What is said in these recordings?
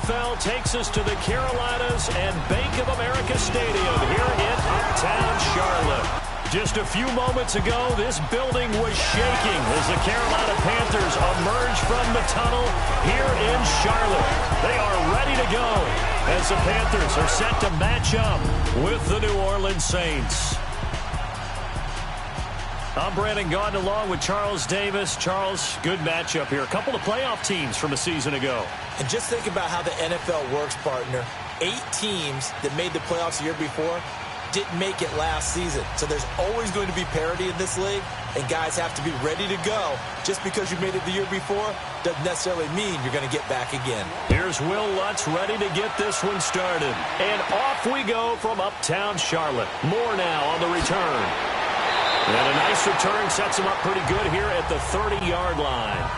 NFL takes us to the Carolinas and Bank of America Stadium here in uptown Charlotte. Just a few moments ago, this building was shaking as the Carolina Panthers emerge from the tunnel here in Charlotte. They are ready to go as the Panthers are set to match up with the New Orleans Saints. I'm Brandon Gaudin along with Charles Davis. Charles, good matchup here. A couple of playoff teams from a season ago. And just think about how the NFL works, partner. 8 teams that made the playoffs the year before didn't make it last season. So there's always going to be parity in this league, and guys have to be ready to go. Just because you made it the year before doesn't necessarily mean you're going to get back again. Here's Will Lutz ready to get this one started. And off we go from uptown Charlotte. More now on the return. And a nice return sets him up pretty good here at the 30-yard line.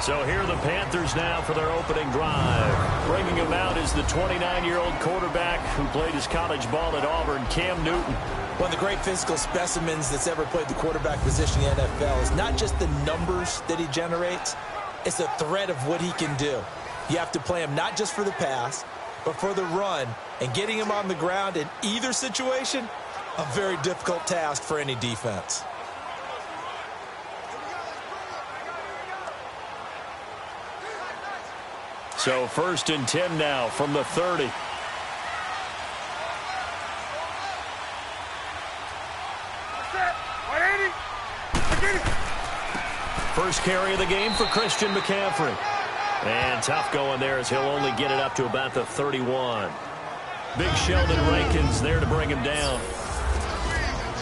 So here are the Panthers now for their opening drive. Bringing him out is the 29-year-old quarterback who played his college ball at Auburn, Cam Newton. One of the great physical specimens that's ever played the quarterback position in the NFL is not just the numbers that he generates, it's the threat of what he can do. You have to play him not just for the pass, but for the run, and getting him on the ground in either situation, a very difficult task for any defense. So 1st and 10 now from the 30. First carry of the game for Christian McCaffrey. And tough going there as he'll only get it up to about the 31. Big Sheldon Rankins there to bring him down.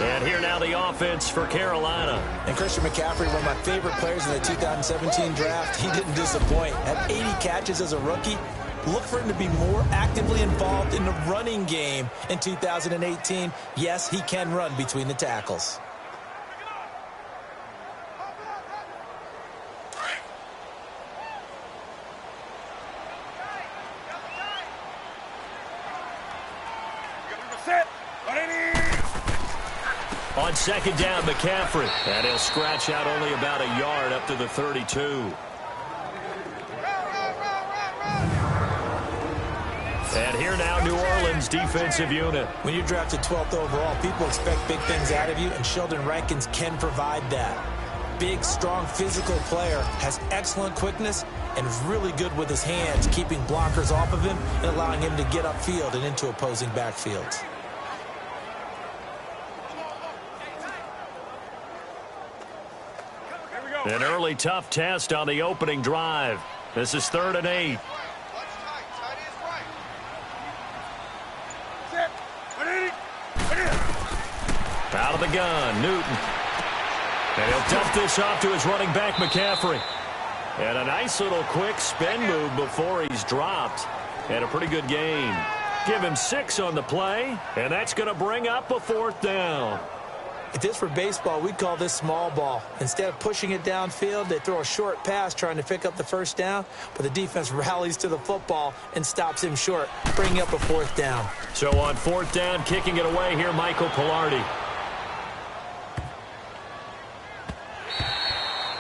And here now the offense for Carolina. And Christian McCaffrey, one of my favorite players in the 2017 draft. He didn't disappoint. Had 80 catches as a rookie. Look for him to be more actively involved in the running game in 2018. Yes, he can run between the tackles. On 2nd down, McCaffrey. And he'll scratch out only about a yard up to the 32. And here now, New Orleans defensive unit. When you're drafted 12th overall, people expect big things out of you, and Sheldon Rankins can provide that. Big, strong, physical player, has excellent quickness, and is really good with his hands, keeping blockers off of him and allowing him to get upfield and into opposing backfields. An early tough test on the opening drive. This is 3rd and 8. Out of the gun, Newton. And he'll dump this off to his running back, McCaffrey. And a nice little quick spin move before he's dropped. And a pretty good gain. Give him 6 on the play, and that's going to bring up a 4th down. If this were baseball, we'd call this small ball. Instead of pushing it downfield, they throw a short pass trying to pick up the 1st down, but the defense rallies to the football and stops him short, bringing up a 4th down. So on 4th down, kicking it away here, Michael Pilardi.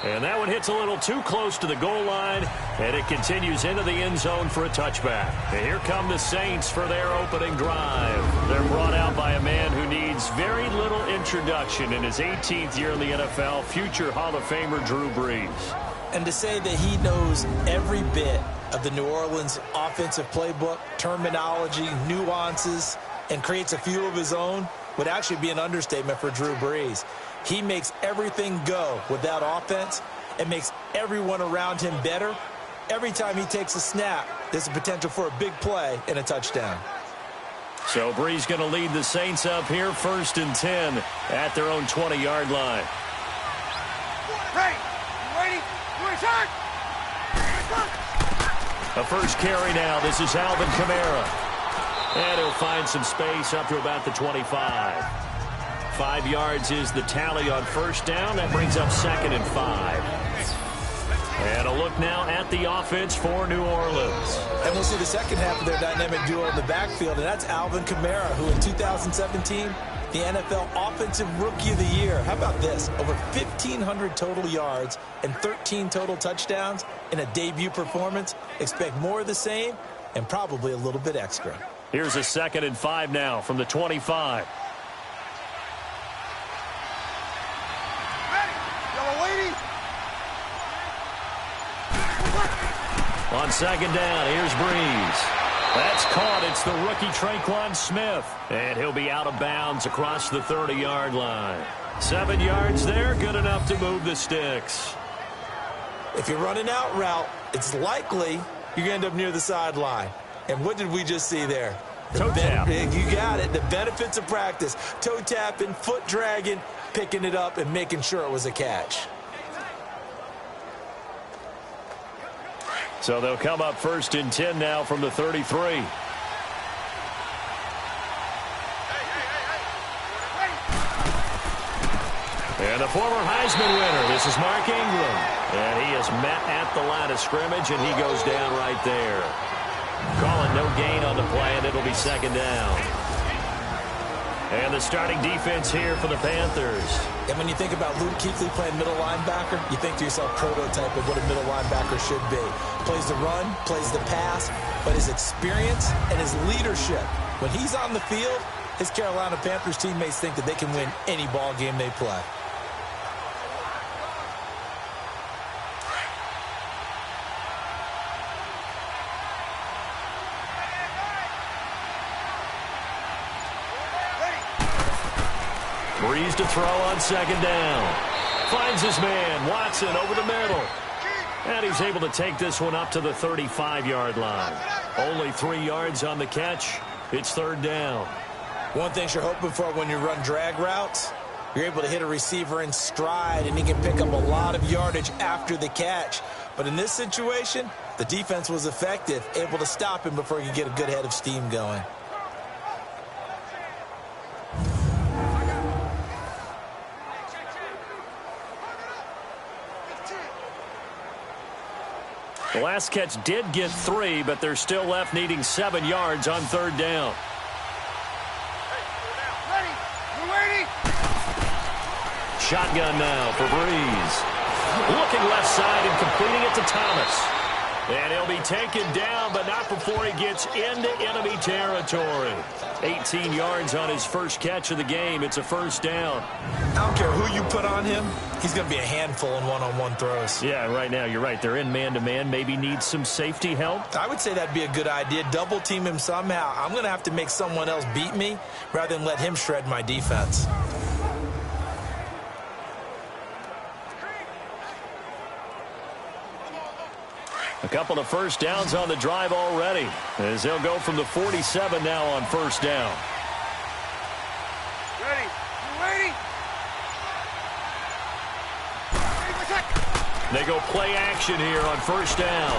And that one hits a little too close to the goal line, and it continues into the end zone for a touchback. And here come the Saints for their opening drive. They're brought out by a man who needs very little introduction in his 18th year in the NFL, future Hall of Famer Drew Brees. And to say that he knows every bit of the New Orleans offensive playbook, terminology, nuances, and creates a few of his own would actually be an understatement for Drew Brees. He makes everything go with that offense and makes everyone around him better. Every time he takes a snap, there's a potential for a big play and a touchdown. So Brees going to lead the Saints up here, 1st and 10 at their own 20-yard line. A first carry now. This is Alvin Kamara. And he'll find some space up to about the 25. 5 yards is the tally on 1st down. That brings up 2nd and 5. And a look now at the offense for New Orleans. And we'll see the second half of their dynamic duo in the backfield, and that's Alvin Kamara, who in 2017 the NFL Offensive Rookie of the Year. How about this? Over 1,500 total yards and 13 total touchdowns in a debut performance. Expect more of the same and probably a little bit extra. Here's a 2nd and 5 now from the 25. On 2nd down, here's Breeze. That's caught. It's the rookie Traquan Smith. And he'll be out of bounds across the 30-yard line. 7 yards there, good enough to move the sticks. If you're running out route, it's likely you're going to end up near the sideline. And what did we just see there? Toe tap. You got it. The benefits of practice. Toe tapping, foot dragging, picking it up, and making sure it was a catch. So they'll come up 1st and 10 now from the 33. And the former Heisman winner, this is Mark Ingram. And he is met at the line of scrimmage, and he goes down right there. Calling no gain on the play, and it'll be 2nd down. And the starting defense here for the Panthers. And when you think about Luke Kuechly playing middle linebacker, you think to yourself, prototype of what a middle linebacker should be. Plays the run, plays the pass, but his experience and his leadership. When he's on the field, his Carolina Panthers teammates think that they can win any ball game they play. Breeze to throw on 2nd down. Finds his man, Watson, over the middle. And he's able to take this one up to the 35-yard line. Only 3 yards on the catch. It's 3rd down. One thing you're hoping for when you run drag routes, you're able to hit a receiver in stride, and he can pick up a lot of yardage after the catch. But in this situation, the defense was effective, able to stop him before he could get a good head of steam going. The last catch did get 3, but they're still left needing 7 yards on 3rd down. Shotgun now for Breeze. Looking left side and completing it to Thomas. And he'll be taken down, but not before he gets into enemy territory. 18 yards on his first catch of the game. It's a 1st down. I don't care who you put on him. He's going to be a handful in one-on-one throws. Yeah, right now, you're right. They're in man-to-man. Maybe needs some safety help. I would say that'd be a good idea. Double team him somehow. I'm going to have to make someone else beat me rather than let him shred my defense. A couple of 1st downs on the drive already, as they'll go from the 47 now on 1st down. Ready. You ready? They go play action here on 1st down.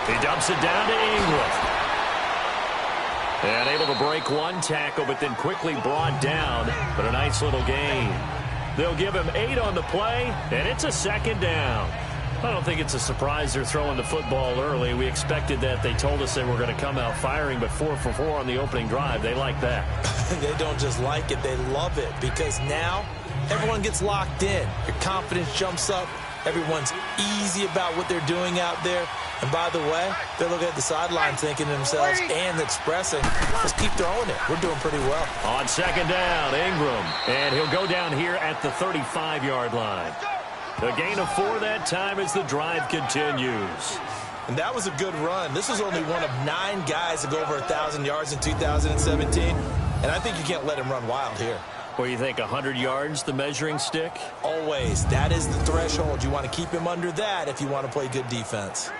He dumps it down to Ingram. And able to break one tackle, but then quickly brought down. But a nice little gain. They'll give him 8 on the play, and it's a 2nd down. I don't think it's a surprise they're throwing the football early. We expected that. They told us they were going to come out firing, but 4 for 4 on the opening drive. They like that. They don't just like it. They love it because now everyone gets locked in. Your confidence jumps up. Everyone's easy about what they're doing out there. And by the way, they're looking at the sideline thinking to themselves and expressing, let's keep throwing it. We're doing pretty well. On 2nd down, Ingram. And he'll go down here at the 35-yard line. A gain of 4 that time as the drive continues. And that was a good run. This was only one of 9 guys to go over 1,000 yards in 2017. And I think you can't let him run wild here. What do you think, 100 yards, the measuring stick? Always. That is the threshold. You want to keep him under that if you want to play good defense.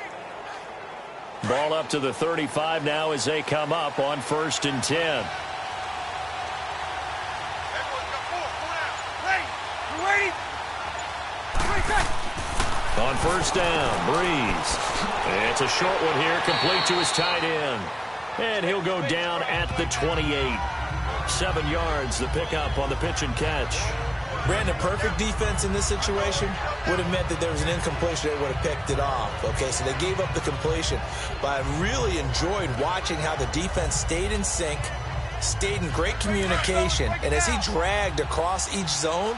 Ball up to the 35 now as they come up on 1st and 10. On 1st down, Breeze. It's a short one here, complete to his tight end. And he'll go down at the 28. 7 yards, the pickup on the pitch and catch. Brandon, perfect defense in this situation would have meant that there was an incompletion. They would have picked it off. Okay, so they gave up the completion. But I really enjoyed watching how the defense stayed in sync, stayed in great communication. And as he dragged across each zone,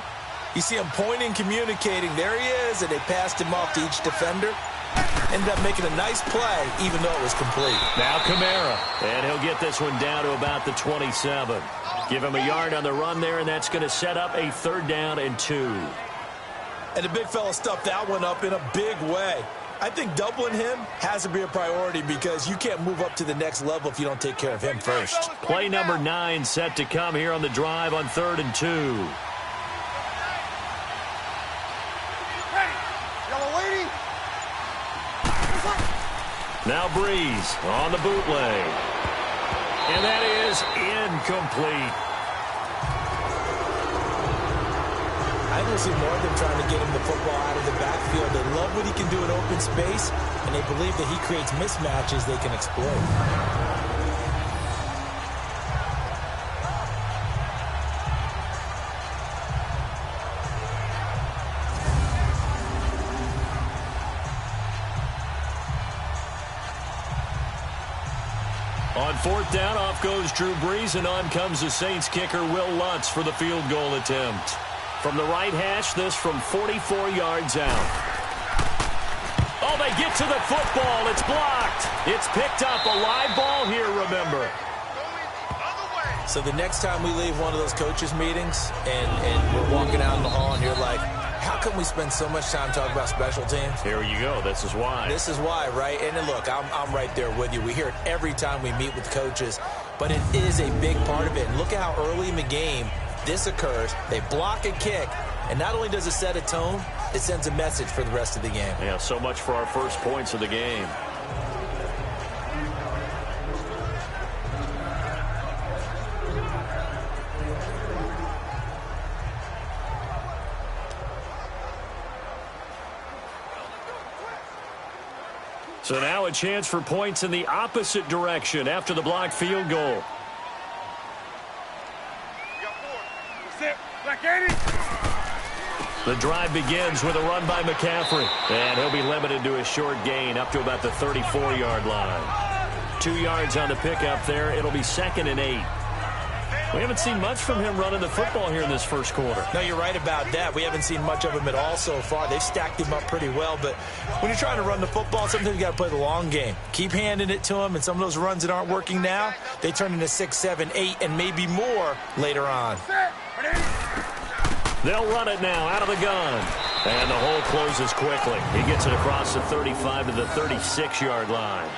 you see him pointing, communicating. There he is, and they passed him off to each defender. Ended up making a nice play, even though it was complete. Now Kamara, and he'll get this one down to about the 27. Give him a yard on the run there, and that's going to set up a 3rd down and 2. And the big fella stuffed that one up in a big way. I think doubling him has to be a priority because you can't move up to the next level if you don't take care of him first. Play number 9 set to come here on the drive on 3rd and 2. Now Breeze on the bootleg. And that is incomplete. I don't see more of them trying to get him the football out of the backfield. They love what he can do in open space, and they believe that he creates mismatches they can exploit. On 4th down, off goes Drew Brees, and on comes the Saints kicker, Will Lutz, for the field goal attempt. From the right hash, this from 44 yards out. Oh, they get to the football. It's blocked. It's picked up. A live ball here, remember. So the next time we leave one of those coaches' meetings and we're walking out in the hall and you're like, how come we spend so much time talking about special teams? Here you go. This is why. This is why, right? And then look, I'm right there with you. We hear it every time we meet with coaches, but it is a big part of it. And look at how early in the game this occurs. They block a kick, and not only does it set a tone, it sends a message for the rest of the game. Yeah, so much for our first points of the game. So now a chance for points in the opposite direction after the blocked field goal. The drive begins with a run by McCaffrey. And he'll be limited to a short gain up to about the 34-yard line. 2 yards on the pickup there. It'll be 2nd and 8. We haven't seen much from him running the football here in this first quarter. No, you're right about that. We haven't seen much of him at all so far. They've stacked him up pretty well, but when you're trying to run the football, sometimes you got to play the long game. Keep handing it to him, and some of those runs that aren't working now, they turn into 6, 7, 8, and maybe more later on. They'll run it now out of the gun. And the hole closes quickly. He gets it across the 35 to the 36-yard line.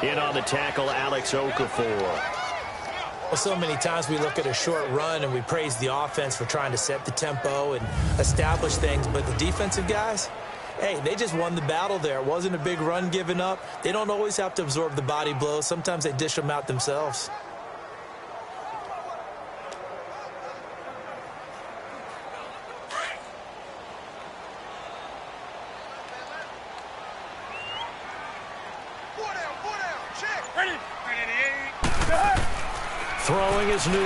In on the tackle, Alex Okafor. Well, so many times we look at a short run and we praise the offense for trying to set the tempo and establish things, but the defensive guys, hey, they just won the battle there. It wasn't a big run given up. They don't always have to absorb the body blows. Sometimes they dish them out themselves. Throwing is Newton.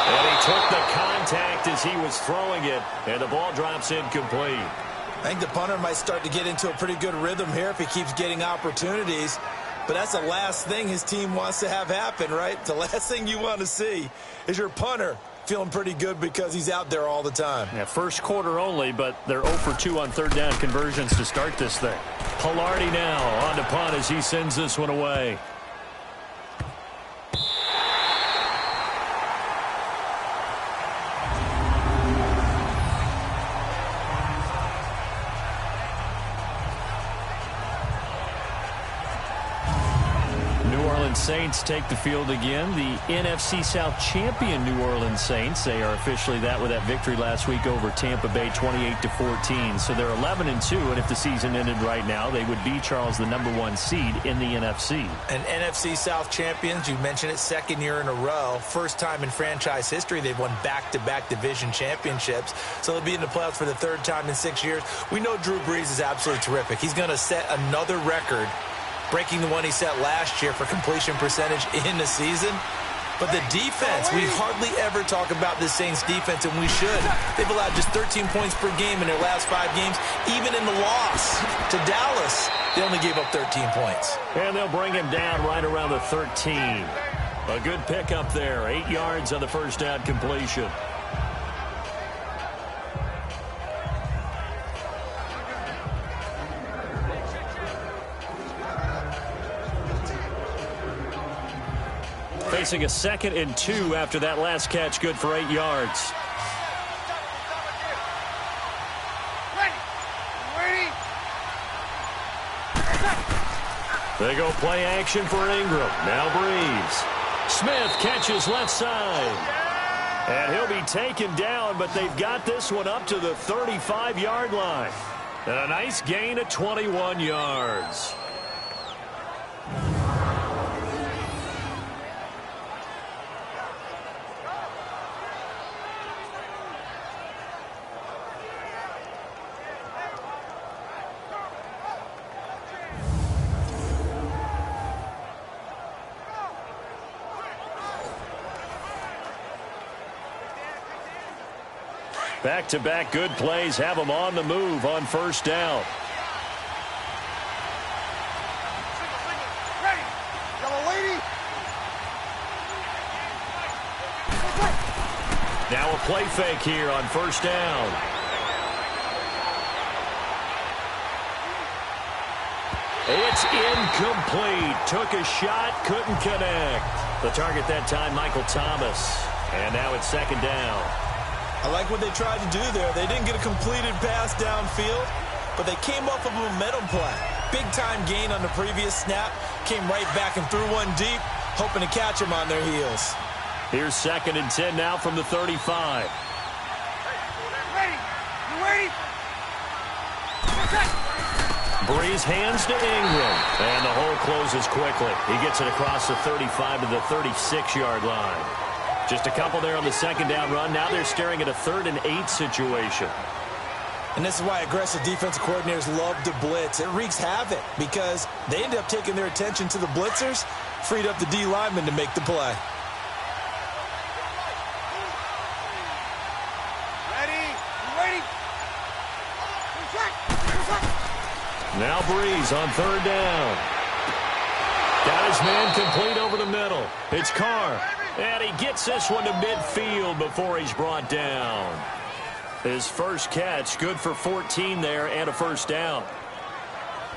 And he took the contact as he was throwing it, and the ball drops incomplete. I think the punter might start to get into a pretty good rhythm here if he keeps getting opportunities. But that's the last thing his team wants to have happen, right? The last thing you want to see is your punter feeling pretty good because he's out there all the time. Yeah, first quarter only, but they're 0 for 2 on 3rd down conversions to start this thing. Pilardi now on to punt as he sends this one away. Saints take the field again. The NFC South champion New Orleans Saints. They are officially that with that victory last week over Tampa Bay 28-14. So they're 11-2, and if the season ended right now, they would be, Charles, the #1 seed in the NFC. And NFC South champions, you mentioned it, 2nd year in a row. First time in franchise history they've won back-to-back division championships. So they'll be in the playoffs for the 3rd time in 6 years. We know Drew Brees is absolutely terrific. He's going to set another record, breaking the one he set last year for completion percentage in the season. But the defense, we hardly ever talk about this Saints defense, and we should. They've allowed just 13 points per game in their last 5 games. Even in the loss to Dallas, they only gave up 13 points. And they'll bring him down right around the 13. A good pickup there. 8 yards on the first down completion. Facing a 2nd and 2 after that last catch, good for 8 yards. They go play action for Ingram. Now Breeze. Smith catches left side. And he'll be taken down, but they've got this one up to the 35-yard line. And a nice gain of 21 yards. Back-to-back good plays have them on the move on first down. Now a play fake here on first down. It's incomplete. Took a shot, couldn't connect. The target that time, Michael Thomas. And now it's 2nd down. I like what they tried to do there. They didn't get a completed pass downfield, but they came off of a momentum play. Big-time gain on the previous snap. Came right back and threw one deep, hoping to catch them on their heels. Here's 2nd and 10 now from the 35. Breeze hands to Ingram, and the hole closes quickly. He gets it across the 35 to the 36-yard line. Just a couple there on the 2nd down run. Now they're staring at a 3rd and 8 situation. And this is why aggressive defensive coordinators love to blitz. It wreaks havoc because they end up taking their attention to the blitzers, freed up the D lineman to make the play. Now Breeze on 3rd down. Got his man complete over the middle. It's Carr. And he gets this one to midfield before he's brought down. His first catch, good for 14 there and a first down.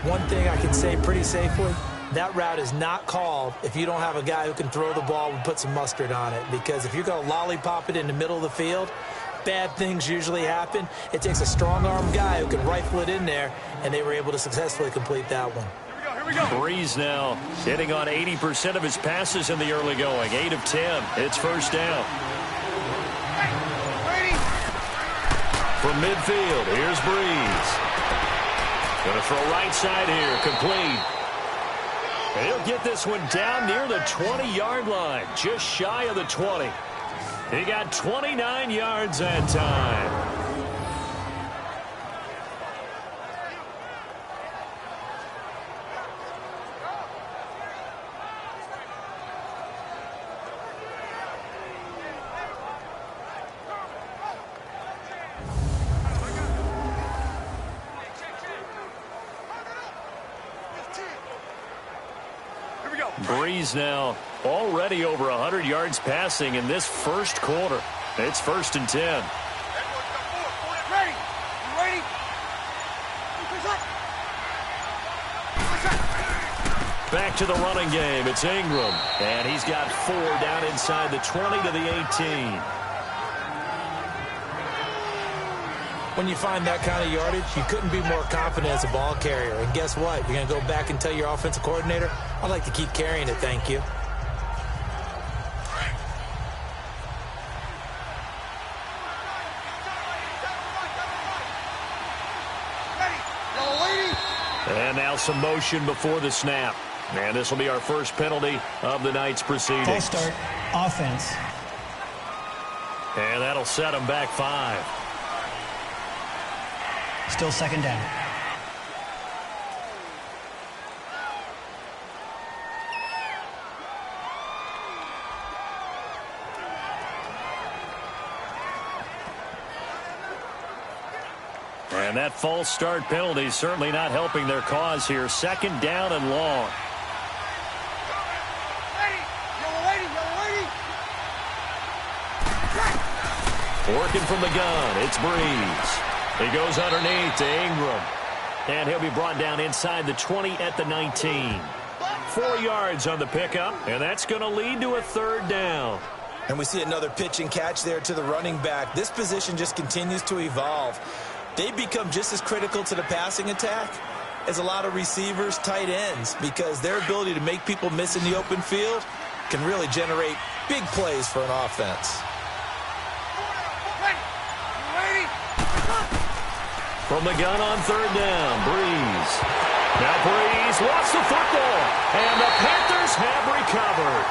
One thing I can say pretty safely, that route is not called if you don't have a guy who can throw the ball and put some mustard on it. Because if you're going to lollipop it in the middle of the field, bad things usually happen. It takes a strong-armed guy who can rifle it in there, and they were able to successfully complete that one. Breeze now hitting on 80% of his passes in the early going. 8 of 10. It's first down. From midfield, here's Breeze. Going to throw right side here, complete. And he'll get this one down near the 20-yard line, just shy of the 20. He got 29 yards that time. Breeze now already over 100 yards passing in this first quarter. It's 1st and 10. Back to the running game. It's Ingram. And he's got 4 down inside the 20 to the 18. When you find that kind of yardage, you couldn't be more confident as a ball carrier. And guess what? You're going to go back and tell your offensive coordinator, I'd like to keep carrying it, thank you. And now some motion before the snap. And this will be our first penalty of the night's proceedings. False start, offense. And that'll set them back 5. Still 2nd down. And that false start penalty is certainly not helping their cause here. 2nd down and long. Working from the gun, it's Breeze. He goes underneath to Ingram. And he'll be brought down inside the 20 at the 19. 4 yards on the pickup, and that's going to lead to a third down. And we see another pitch and catch there to the running back. This position just continues to evolve. They become just as critical to the passing attack as a lot of receivers, tight ends, because their ability to make people miss in the open field can really generate big plays for an offense. From the gun on third down, Breeze. Now Breeze lost the football, and the Panthers have recovered.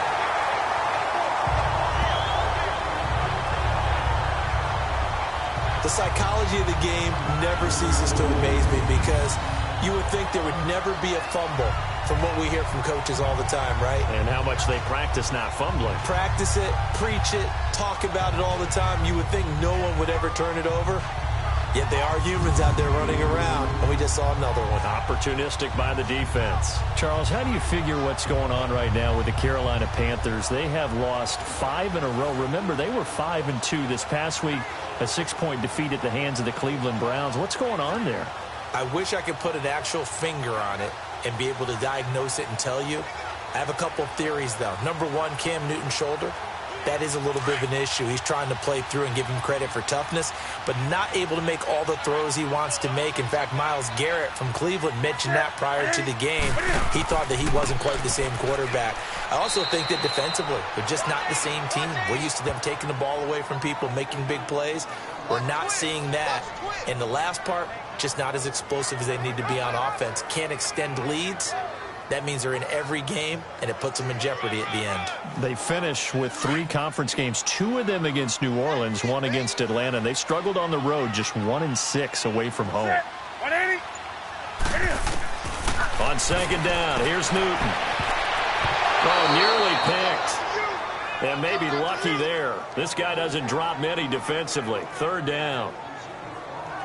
The psychology of the game never ceases to amaze me, because you would think there would never be a fumble from what we hear from coaches all the time, right? And how much they practice not fumbling. Practice it, preach it, talk about it all the time. You would think no one would ever turn it over. Yet they are humans out there running around, and we just saw another one. Opportunistic by the defense. Charles, how do you figure what's going on right now with the Carolina Panthers? They have lost 5 in a row. Remember, they were 5-2 this past week, a 6-point defeat at the hands of the Cleveland Browns. What's going on there? I wish I could put an actual finger on it and be able to diagnose it and tell you. I have a couple of theories, though. Number one, Cam Newton's shoulder. That is a little bit of an issue. He's trying to play through and give him credit for toughness, but not able to make all the throws he wants to make. In fact, Myles Garrett from Cleveland mentioned that prior to the game. He thought that he wasn't quite the same quarterback. I also think that defensively, they're just not the same team. We're used to them taking the ball away from people, making big plays. We're not seeing that. And the last part, just not as explosive as they need to be on offense. Can't extend leads. That means they're in every game, and it puts them in jeopardy at the end. They finish with 3 conference games, 2 of them against New Orleans, 1 against Atlanta. They struggled on the road, just 1-6 away from home. On second down, here's Newton. Oh, nearly picked. And maybe lucky there. This guy doesn't drop many defensively. Third down.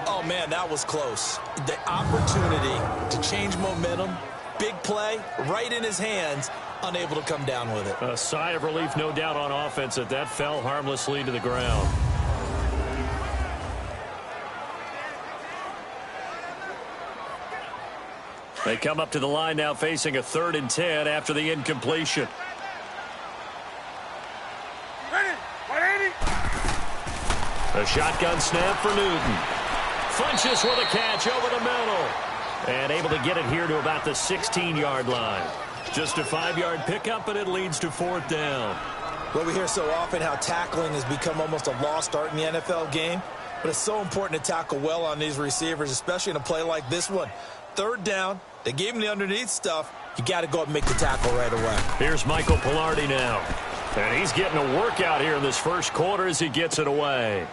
Oh, man, that was close. The opportunity to change momentum, big play, right in his hands, unable to come down with it. A sigh of relief, no doubt, on offense that fell harmlessly to the ground. They come up to the line now facing a 3rd and 10 after the incompletion. A shotgun snap for Newton. Funches with a catch over the middle. And able to get it here to about the 16-yard line. Just a 5-yard pickup, and it leads to 4th down. Well, we hear so often how tackling has become almost a lost art in the NFL game. But it's so important to tackle well on these receivers, especially in a play like this one. 3rd down, they gave him the underneath stuff. You got to go up and make the tackle right away. Here's Michael Pilardi now. And he's getting a workout here in this first quarter as he gets it away.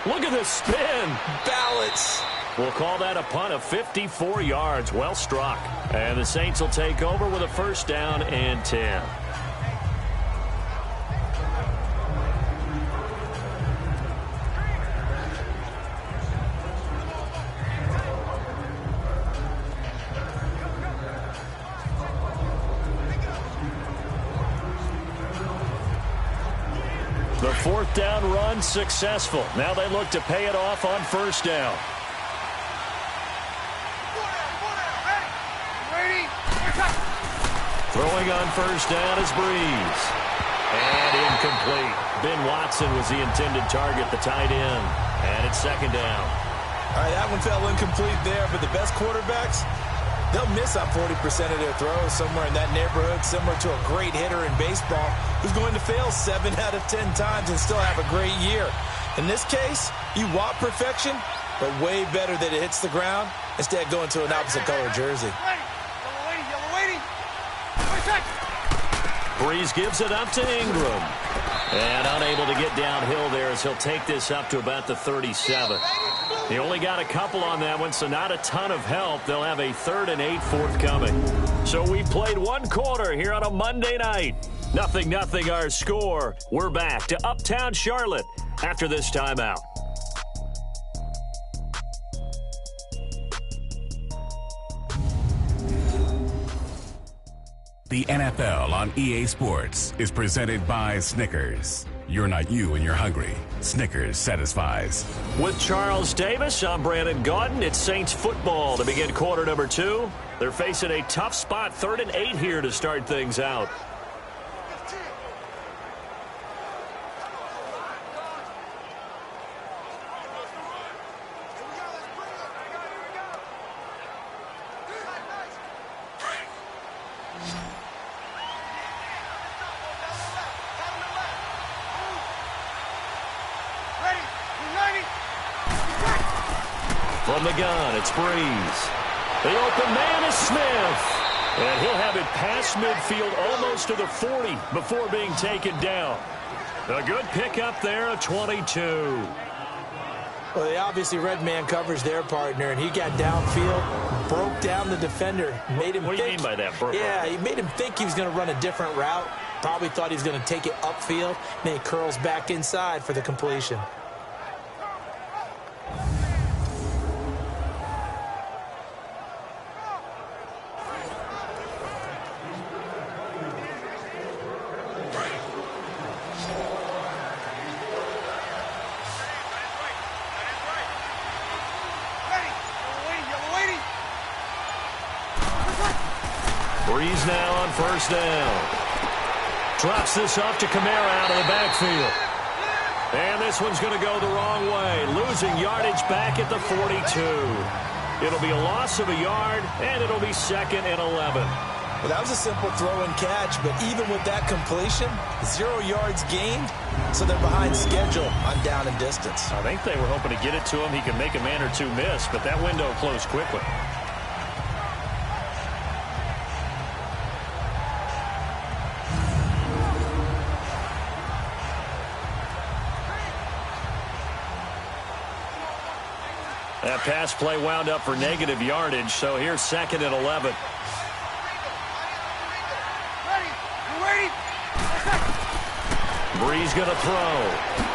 Look at this spin. Balance. We'll call that a punt of 54 yards. Well struck. And the Saints will take over with a 1st down and 10. The 4th down run successful. Now they look to pay it off on 1st down. Throwing on 1st down is Breeze. And incomplete. Ben Watson was the intended target, the tight end. And it's 2nd down. All right, that one fell incomplete there, but the best quarterbacks, they'll miss on 40% of their throws, somewhere in that neighborhood, similar to a great hitter in baseball who's going to fail 7 out of 10 times and still have a great year. In this case, you want perfection, but way better that it hits the ground instead of going to an opposite color jersey. Breeze gives it up to Ingram. And unable to get downhill there as he'll take this up to about the 37. He only got a couple on that one, so not a ton of help. They'll have a 3rd and 8 forthcoming. So we played 1 quarter here on a Monday night. 0-0 our score. We're back to Uptown Charlotte after this timeout. The NFL on EA Sports is presented by Snickers. You're not you and you're hungry. Snickers satisfies. With Charles Davis, I'm Brandon Gaudin. It's Saints football to begin quarter number 2. They're facing a tough spot, 3rd and 8 here to start things out. From the gun, it's Breeze. The open man is Smith. And he'll have it past midfield almost to the 40 before being taken down. A good pickup there, a 22. Well, they obviously read man coverage their partner, and he got downfield, broke down the defender, made him What do you mean by that, bro? Yeah, he made him think he was going to run a different route. Probably thought he was going to take it upfield. Then he curls back inside for the completion. Breeze now on first down. Drops this off to Kamara out of the backfield. And this one's going to go the wrong way. Losing yardage back at the 42. It'll be a loss of a yard, and it'll be 2nd and 11. Well, that was a simple throw and catch, but even with that completion, 0 yards gained, so they're behind schedule on down and distance. I think they were hoping to get it to him. He could make a man or two miss, but that window closed quickly. That pass play wound up for negative yardage, so here's 2nd and 11. Breeze going to throw.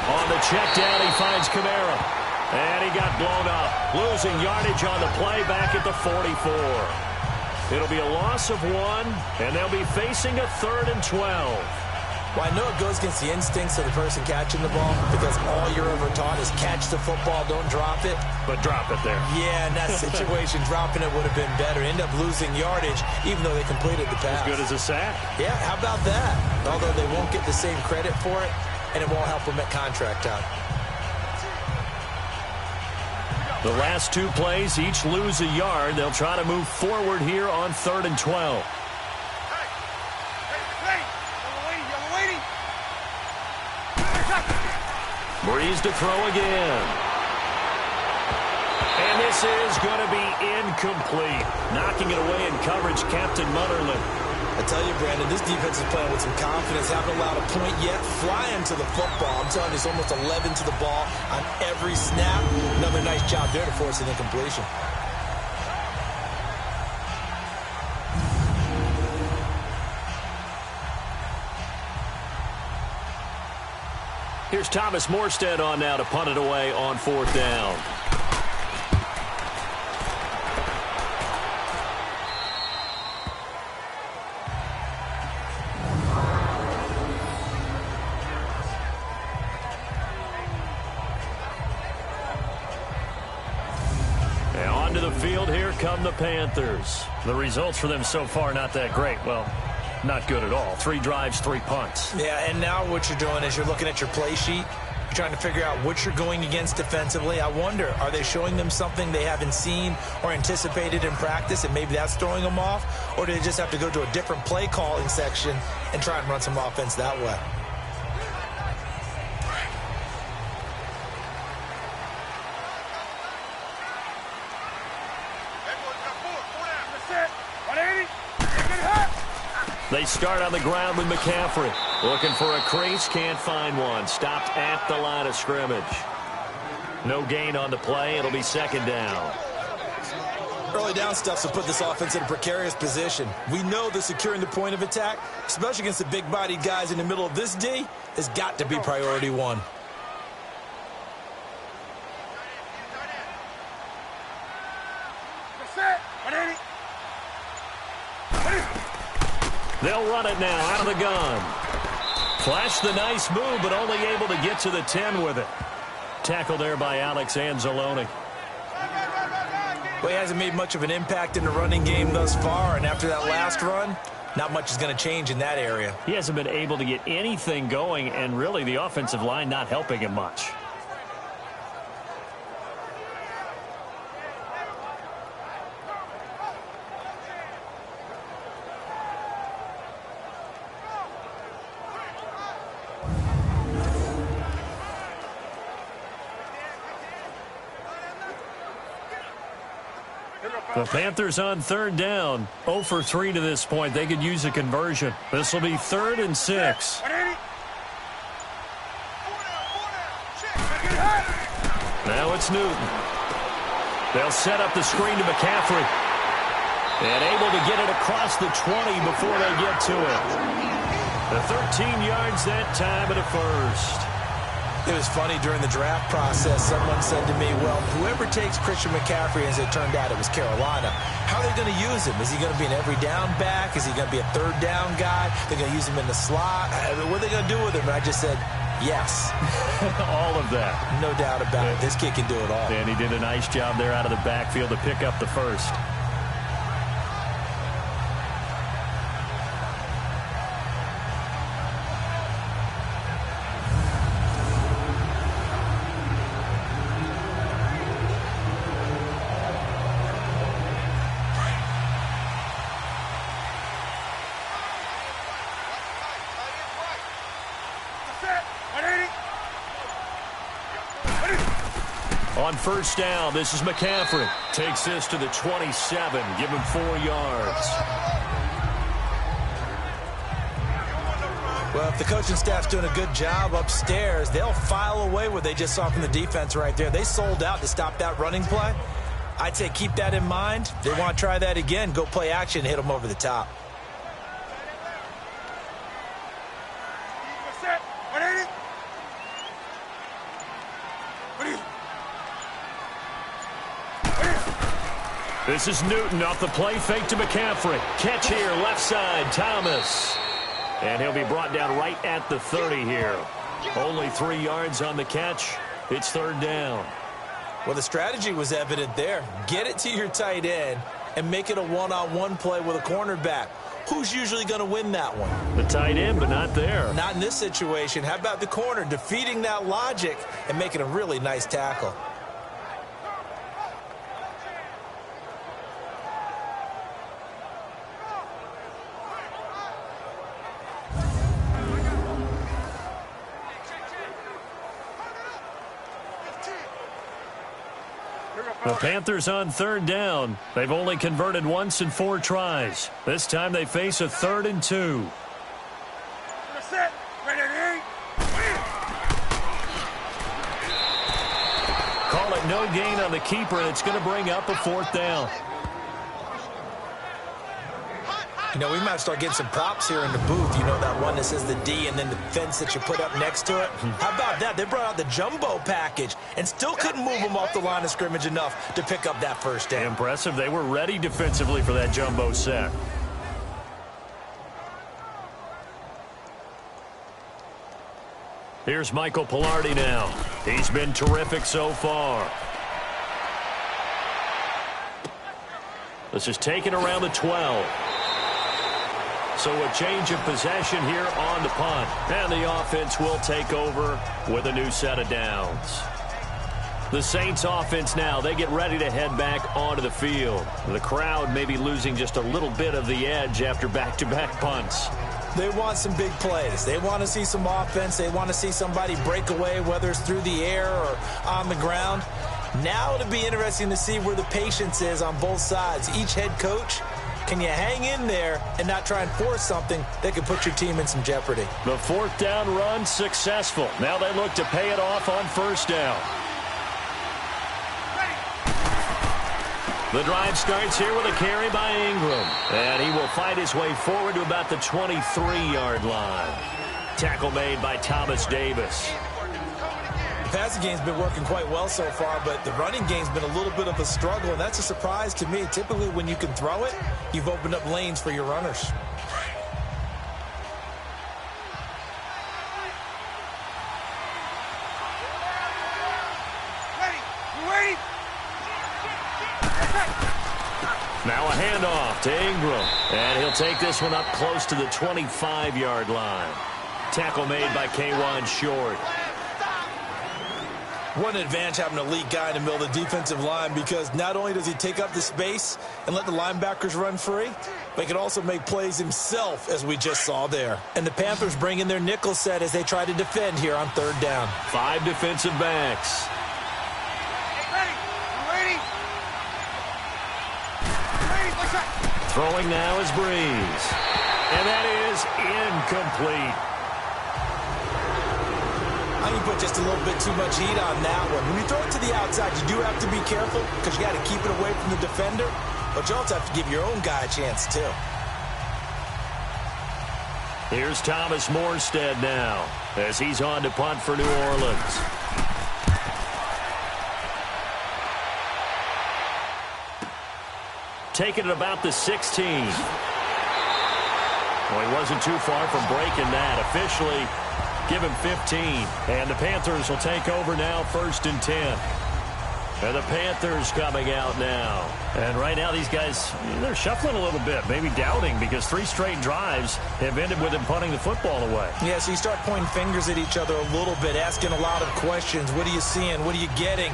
On the check down, he finds Kamara. And he got blown up. Losing yardage on the play back at the 44. It'll be a loss of 1, and they'll be facing a 3rd and 12. Well, I know it goes against the instincts of the person catching the ball because all you're ever taught is catch the football, don't drop it. But drop it there. Yeah, in that situation, dropping it would have been better. End up losing yardage even though they completed the pass. As good as a sack. Yeah, how about that? Although they won't get the same credit for it, and it won't help them at contract time. The last 2 plays each lose a yard. They'll try to move forward here on 3rd and 12. Breeze to throw again. And this is going to be incomplete. Knocking it away in coverage, Captain Mutterlin. I tell you, Brandon, this defense is playing with some confidence. Haven't allowed a point yet. Flying to the football. I'm telling you, it's almost 11 to the ball on every snap. Another nice job there to force an incompletion. Here's Thomas Morstead on now to punt it away on 4th down. And onto the field, here come the Panthers. The results for them so far not that great. Well, not good at all. 3 drives, 3 punts. Yeah, and now what you're doing is you're looking at your play sheet. You're trying to figure out what you're going against defensively. I wonder, are they showing them something they haven't seen or anticipated in practice, and maybe that's throwing them off? Or do they just have to go to a different play calling section and try and run some offense that way? They start on the ground with McCaffrey. Looking for a crease, can't find one. Stopped at the line of scrimmage. No gain on the play. It'll be 2nd down. Early down stuff will put this offense in a precarious position. We know that securing the point of attack, especially against the big-bodied guys in the middle of this D, has got to be priority 1. They'll run it now out of the gun. Flashed the nice move, but only able to get to the 10 with it. Tackle there by Alex Anzalone. Well, he hasn't made much of an impact in the running game thus far, and after that last run, not much is going to change in that area. He hasn't been able to get anything going, and really the offensive line not helping him much. The Panthers on third down. 0 for 3 to this point. They could use a conversion. This will be 3rd and 6. Now it's Newton. They'll set up the screen to McCaffrey. And able to get it across the 20 before they get to it. The 13 yards that time at a first. It was funny during the draft process. Someone said to me, well, whoever takes Christian McCaffrey, as it turned out it was Carolina, how are they going to use him? Is he going to be an every down back? Is he going to be a third down guy? They're going to use him in the slot? What are they going to do with him? And I just said, yes. All of that. No doubt about it. This kid can do it all. And he did a nice job there out of the backfield to pick up the first. On first down, this is McCaffrey. Takes this to the 27. Give him 4 yards. Well, if the coaching staff's doing a good job upstairs, they'll file away what they just saw from the defense right there. They sold out to stop that running play. I'd say keep that in mind. They want to try that again. Go play action, hit them over the top. This is Newton off the play fake to McCaffrey. Catch here, left side, Thomas. And he'll be brought down right at the 30 here. Only 3 yards on the catch. It's 3rd down. Well, the strategy was evident there. Get it to your tight end and make it a one-on-one play with a cornerback. Who's usually going to win that one? The tight end, but not there. Not in this situation. How about the corner defeating that logic and making a really nice tackle? The Panthers on 3rd down. They've only converted once in 4 tries. This time they face a 3rd and 2. Call it no gain on the keeper, and it's going to bring up a 4th down. You know, we might start getting some props here in the booth. You know, that one that says the D and then the fence that you put up next to it? How about that? They brought out the jumbo package and still couldn't move them off the line of scrimmage enough to pick up that first down. Impressive. They were ready defensively for that jumbo set. Here's Michael Pilardi now. He's been terrific so far. This is taken around the 12. So a change of possession here on the punt. And the offense will take over with a new set of downs. The Saints offense now, they get ready to head back onto the field. The crowd may be losing just a little bit of the edge after back-to-back punts. They want some big plays. They want to see some offense. They want to see somebody break away, whether it's through the air or on the ground. Now it'll be interesting to see where the patience is on both sides. Each head coach, can you hang in there and not try and force something that could put your team in some jeopardy? The 4th down run successful. Now they look to pay it off on 1st down. The drive starts here with a carry by Ingram. And he will fight his way forward to about the 23-yard line. Tackle made by Thomas Davis. The passing game's been working quite well so far, but the running game's been a little bit of a struggle, and that's a surprise to me. Typically, when you can throw it, you've opened up lanes for your runners. Now a handoff to Ingram. And he'll take this one up close to the 25-yard line. Tackle made by K1 Short. What an advantage having an elite guy in the middle of the defensive line, because not only does he take up the space and let the linebackers run free, but he can also make plays himself, as we just saw there. And the Panthers bring in their nickel set as they try to defend here on third down. 5 defensive backs. Throwing now is Breeze. And that is incomplete. I think you put just a little bit too much heat on that one. When you throw it to the outside, you do have to be careful because you got to keep it away from the defender. But you also have to give your own guy a chance, too. Here's Thomas Morstead now as he's on to punt for New Orleans. Taking it about the 16. Well, he wasn't too far from breaking that. Officially, give him 15. And the Panthers will take over now, 1st and 10. And the Panthers coming out now. And right now these guys, they're shuffling a little bit, maybe doubting, because 3 straight drives have ended with them punting the football away. Yeah, so you start pointing fingers at each other a little bit, asking a lot of questions. What are you seeing? What are you getting?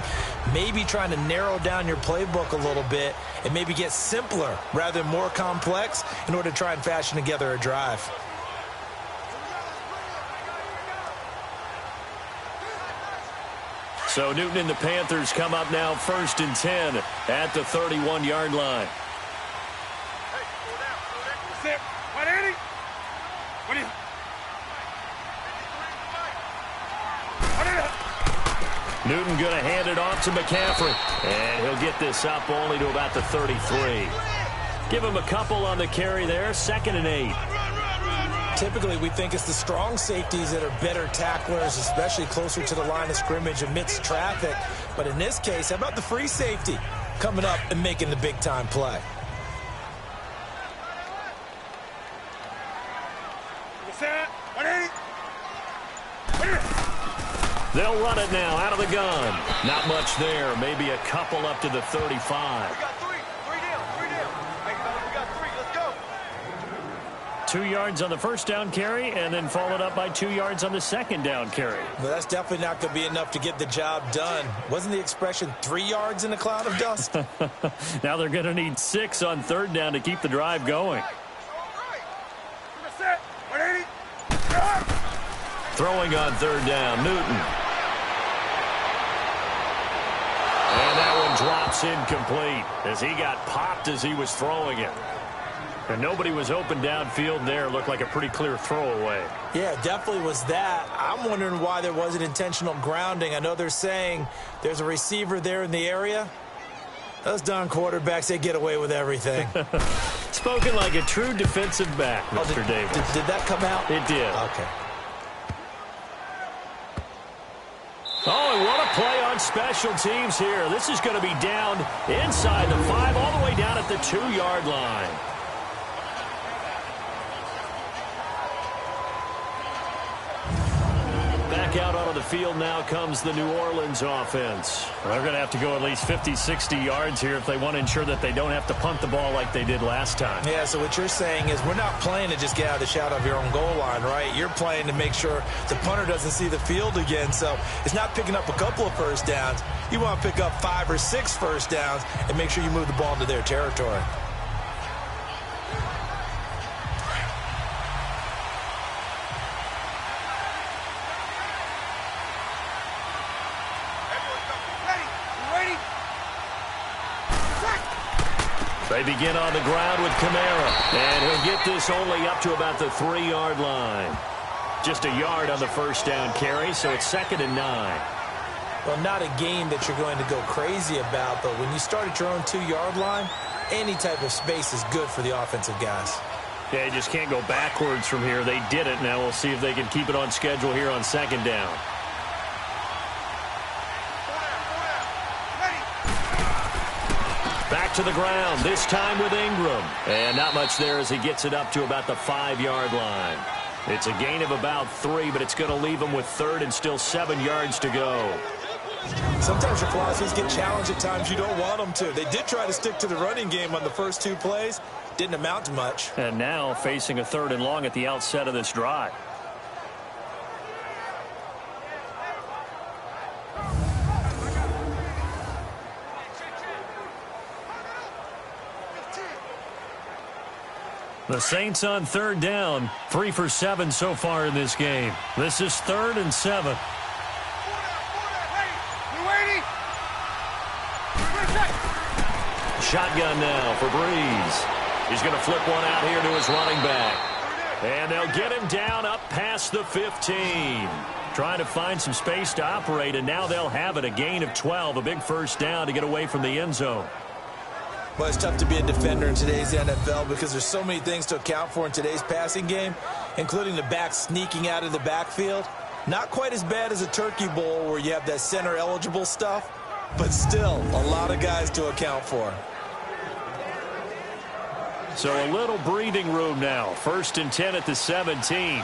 Maybe trying to narrow down your playbook a little bit and maybe get simpler rather than more complex in order to try and fashion together a drive. So Newton and the Panthers come up now 1st and 10 at the 31-yard line. Hey, slow down. Sit. 180. What do you? Newton going to hand it off to McCaffrey. And he'll get this up only to about the 33. Give him a couple on the carry there. 2nd and 8. Typically, we think it's the strong safeties that are better tacklers, especially closer to the line of scrimmage amidst traffic. But in this case, how about the free safety coming up and making the big-time play? They'll run it now out of the gun. Not much there. Maybe a couple up to the 35. We got 3. 3 down. 3 down. Hey, we got 3. Let's go. 2 yards on the 1st down carry, and then followed up by 2 yards on the 2nd down carry. Well, that's definitely not going to be enough to get the job done. Wasn't the expression 3 yards in a cloud of dust? Now they're going to need 6 on 3rd down to keep the drive going. Throwing on 3rd down, Newton. And that one drops incomplete as he got popped as he was throwing it. And nobody was open downfield there. Looked like a pretty clear throwaway. Yeah, definitely was that. I'm wondering why there wasn't intentional grounding. I know they're saying there's a receiver there in the area. Those darn quarterbacks, they get away with everything. Spoken like a true defensive back, Mr. Davis. Did that come out? It did. Okay. Oh, and what a play on special teams here. This is going to be down inside the 5, all the way down at the 2-yard line. Back out onto the field now comes the New Orleans offense. They're going to have to go at least 50, 60 yards here if they want to ensure that they don't have to punt the ball like they did last time. Yeah, so what you're saying is we're not playing to just get out of the shadow of your own goal line, right? You're playing to make sure the punter doesn't see the field again. So it's not picking up a couple of first downs. You want to pick up 5 or 6 first downs and make sure you move the ball into their territory. They begin on the ground with Kamara, and he'll get this only up to about the 3-yard line. Just a yard on the 1st down carry, so it's 2nd and 9. Well, not a game that you're going to go crazy about, but when you start at your own 2-yard line, any type of space is good for the offensive guys. Yeah, you just can't go backwards from here. They did it. Now we'll see if they can keep it on schedule here on 2nd down. Back to the ground, this time with Ingram. And not much there as he gets it up to about the 5-yard line. It's a gain of about 3, but it's going to leave him with 3rd and still 7 yards to go. Sometimes your philosophies get challenged at times you don't want them to. They did try to stick to the running game on the first 2 plays. Didn't amount to much. And now facing a 3rd and long at the outset of this drive. The Saints on 3rd down, 3 for 7 so far in this game. This is 3rd and 7. Shotgun now for Breeze. He's going to flip one out here to his running back. And they'll get him down up past the 15. Trying to find some space to operate, and now they'll have it. A gain of 12, a big first down to get away from the end zone. Well, it's tough to be a defender in today's NFL because there's so many things to account for in today's passing game, including the back sneaking out of the backfield. Not quite as bad as a turkey bowl where you have that center-eligible stuff, but still a lot of guys to account for. So a little breathing room now. 1st and 10 at the 17.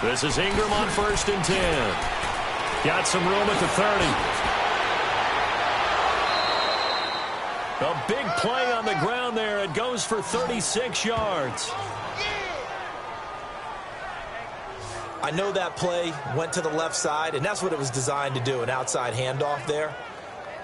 This is Ingram on 1st and 10. Got some room at the 30. A big play on the ground there. It goes for 36 yards. I know that play went to the left side, and that's what it was designed to do, an outside handoff there.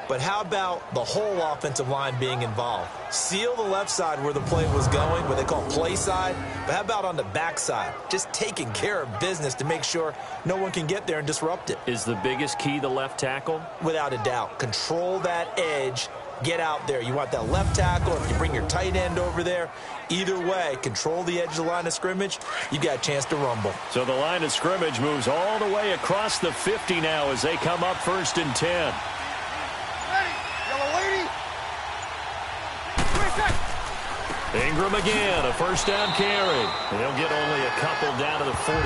But how about the whole offensive line being involved? Seal the left side where the play was going, what they call play side. But how about on the back side? Just taking care of business to make sure no one can get there and disrupt it. Is the biggest key the left tackle? Without a doubt. Control that edge. Get out there. You want that left tackle. If you bring your tight end over there, either way, control the edge of the line of scrimmage. You got a chance to rumble. So the line of scrimmage moves all the way across the 50 now as they come up 1st and 10. Ingram again, a first down carry. They'll get only a couple down to the 44.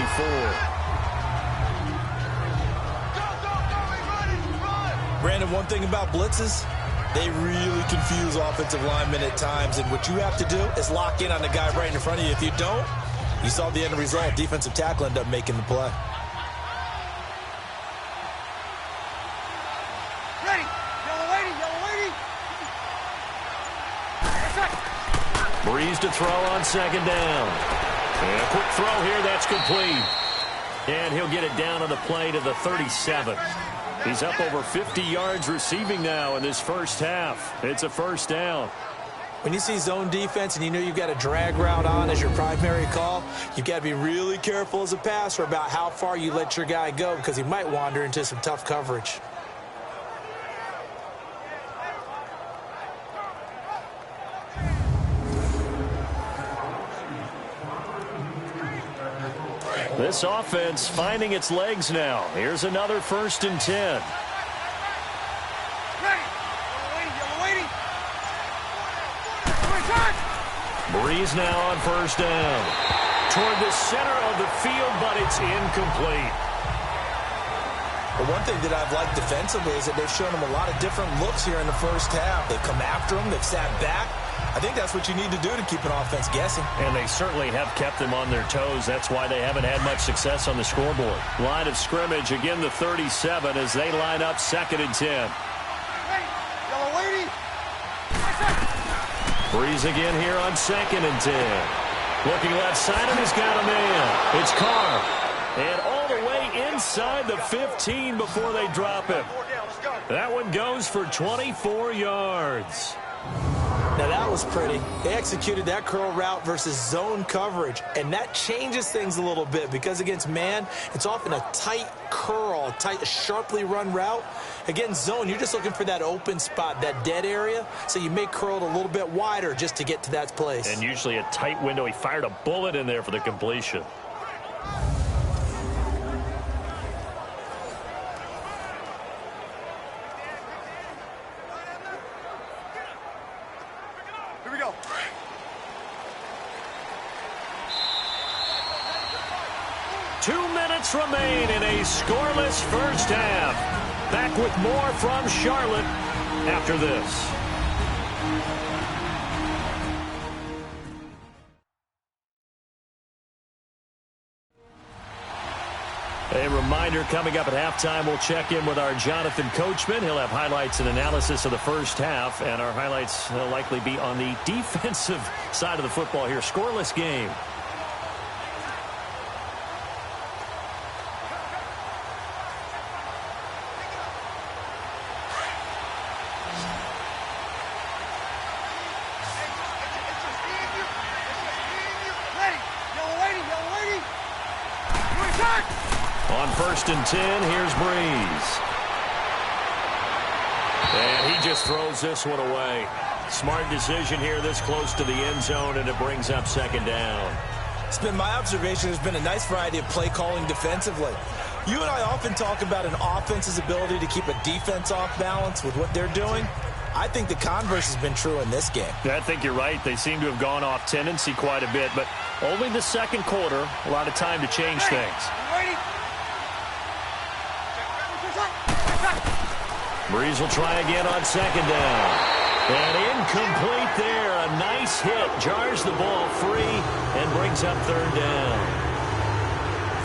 Brandon, one thing about blitzes, they really confuse offensive linemen at times, and what you have to do is lock in on the guy right in front of you. If you don't, you saw the end result. Defensive tackle ended up making the play. Breeze to throw on 2nd down. And a quick throw here, that's complete. And he'll get it down on the play to the 37. He's up over 50 yards receiving now in this first half. It's a first down. When you see zone defense and you know you've got a drag route on as your primary call, you've got to be really careful as a passer about how far you let your guy go because he might wander into some tough coverage. This offense finding its legs now. Here's another 1st and 10. Breeze now on 1st down. Toward the center of the field, but it's incomplete. But one thing that I've liked defensively is that they've shown them a lot of different looks here in the first half. They've come after them. They've sat back. I think that's what you need to do to keep an offense guessing. And they certainly have kept them on their toes. That's why they haven't had much success on the scoreboard. Line of scrimmage, again the 37 as they line up 2nd and 10. Breeze again here on 2nd and 10. Looking left side, and he's got a man. It's Carr. And all the way inside the 15 before they drop him. That one goes for 24 yards. Now that was pretty. They executed that curl route versus zone coverage, and that changes things a little bit because against man, it's often a tight curl, a tight, sharply run route. Against zone, you're just looking for that open spot, that dead area, so you may curl it a little bit wider just to get to that place. And usually a tight window. He fired a bullet in there for the completion. Here we go. Two minutes remain in a scoreless first half. Back with more from Charlotte after this. A reminder, coming up at halftime, we'll check in with our Jonathan Coachman. He'll have highlights and analysis of the first half, and our highlights will likely be on the defensive side of the football here. Scoreless game. On 1st and 10, here's Breeze. And he just throws this one away. Smart decision here this close to the end zone, and it brings up 2nd down. It's been my observation there's been a nice variety of play calling defensively. You and I often talk about an offense's ability to keep a defense off balance with what they're doing. I think the converse has been true in this game. I think you're right. They seem to have gone off tendency quite a bit, but only the second quarter, a lot of time to change things. Breeze will try again on 2nd down. And incomplete there. A nice hit. Jars the ball free and brings up 3rd down.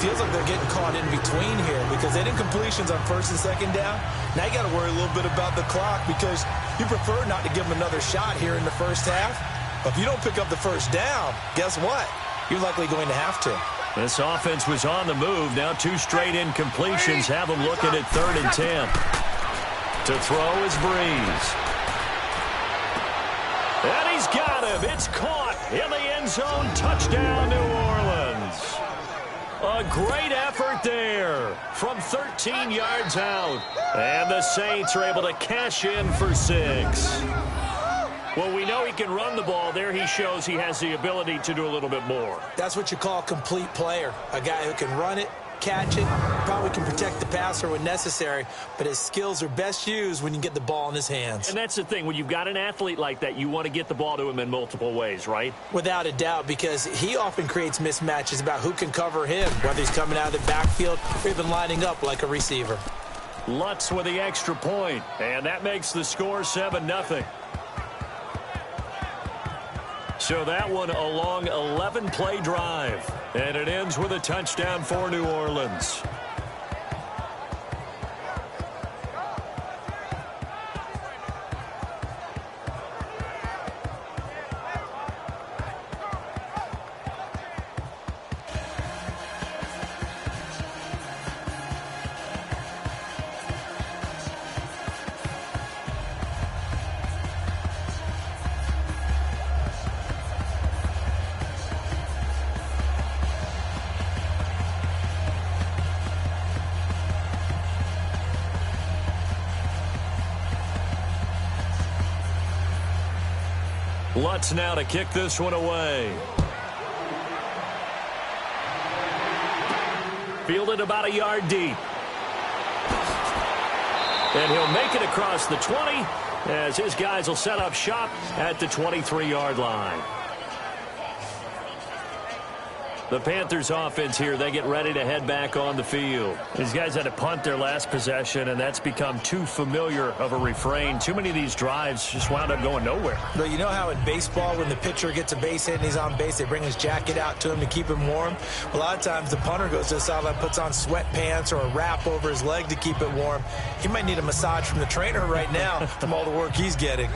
Feels like they're getting caught in between here because they did incompletions on 1st and 2nd down. Now you got to worry a little bit about the clock because you prefer not to give them another shot here in the first half. But if you don't pick up the 1st down, guess what? You're likely going to have to. This offense was on the move. Now 2 straight incompletions have them looking at 3rd and 10. To throw is Breeze. And he's got him. It's caught in the end zone. Touchdown, New Orleans. A great effort there from 13 yards out. And the Saints are able to cash in for 6. Well, we know he can run the ball. There he shows he has the ability to do a little bit more. That's what you call a complete player. A guy who can run it, catch it, probably can protect the passer when necessary, but his skills are best used when you get the ball in his hands. And that's the thing. When you've got an athlete like that, you want to get the ball to him in multiple ways, right? Without a doubt, because he often creates mismatches about who can cover him, whether he's coming out of the backfield or even lining up like a receiver. Lutz with the extra point, and that makes the score 7-0. So that one a long 11-play drive, and it ends with a touchdown for New Orleans. Lutz now to kick this one away. Fielded about a yard deep. And he'll make it across the 20 as his guys will set up shop at the 23-yard line. The Panthers offense here, they get ready to head back on the field. These guys had to punt their last possession, and that's become too familiar of a refrain. Too many of these drives just wound up going nowhere. But you know how in baseball, when the pitcher gets a base hit and he's on base, they bring his jacket out to him to keep him warm? A lot of times the punter goes to the sideline, puts on sweatpants or a wrap over his leg to keep it warm. He might need a massage from the trainer right now from all the work he's getting.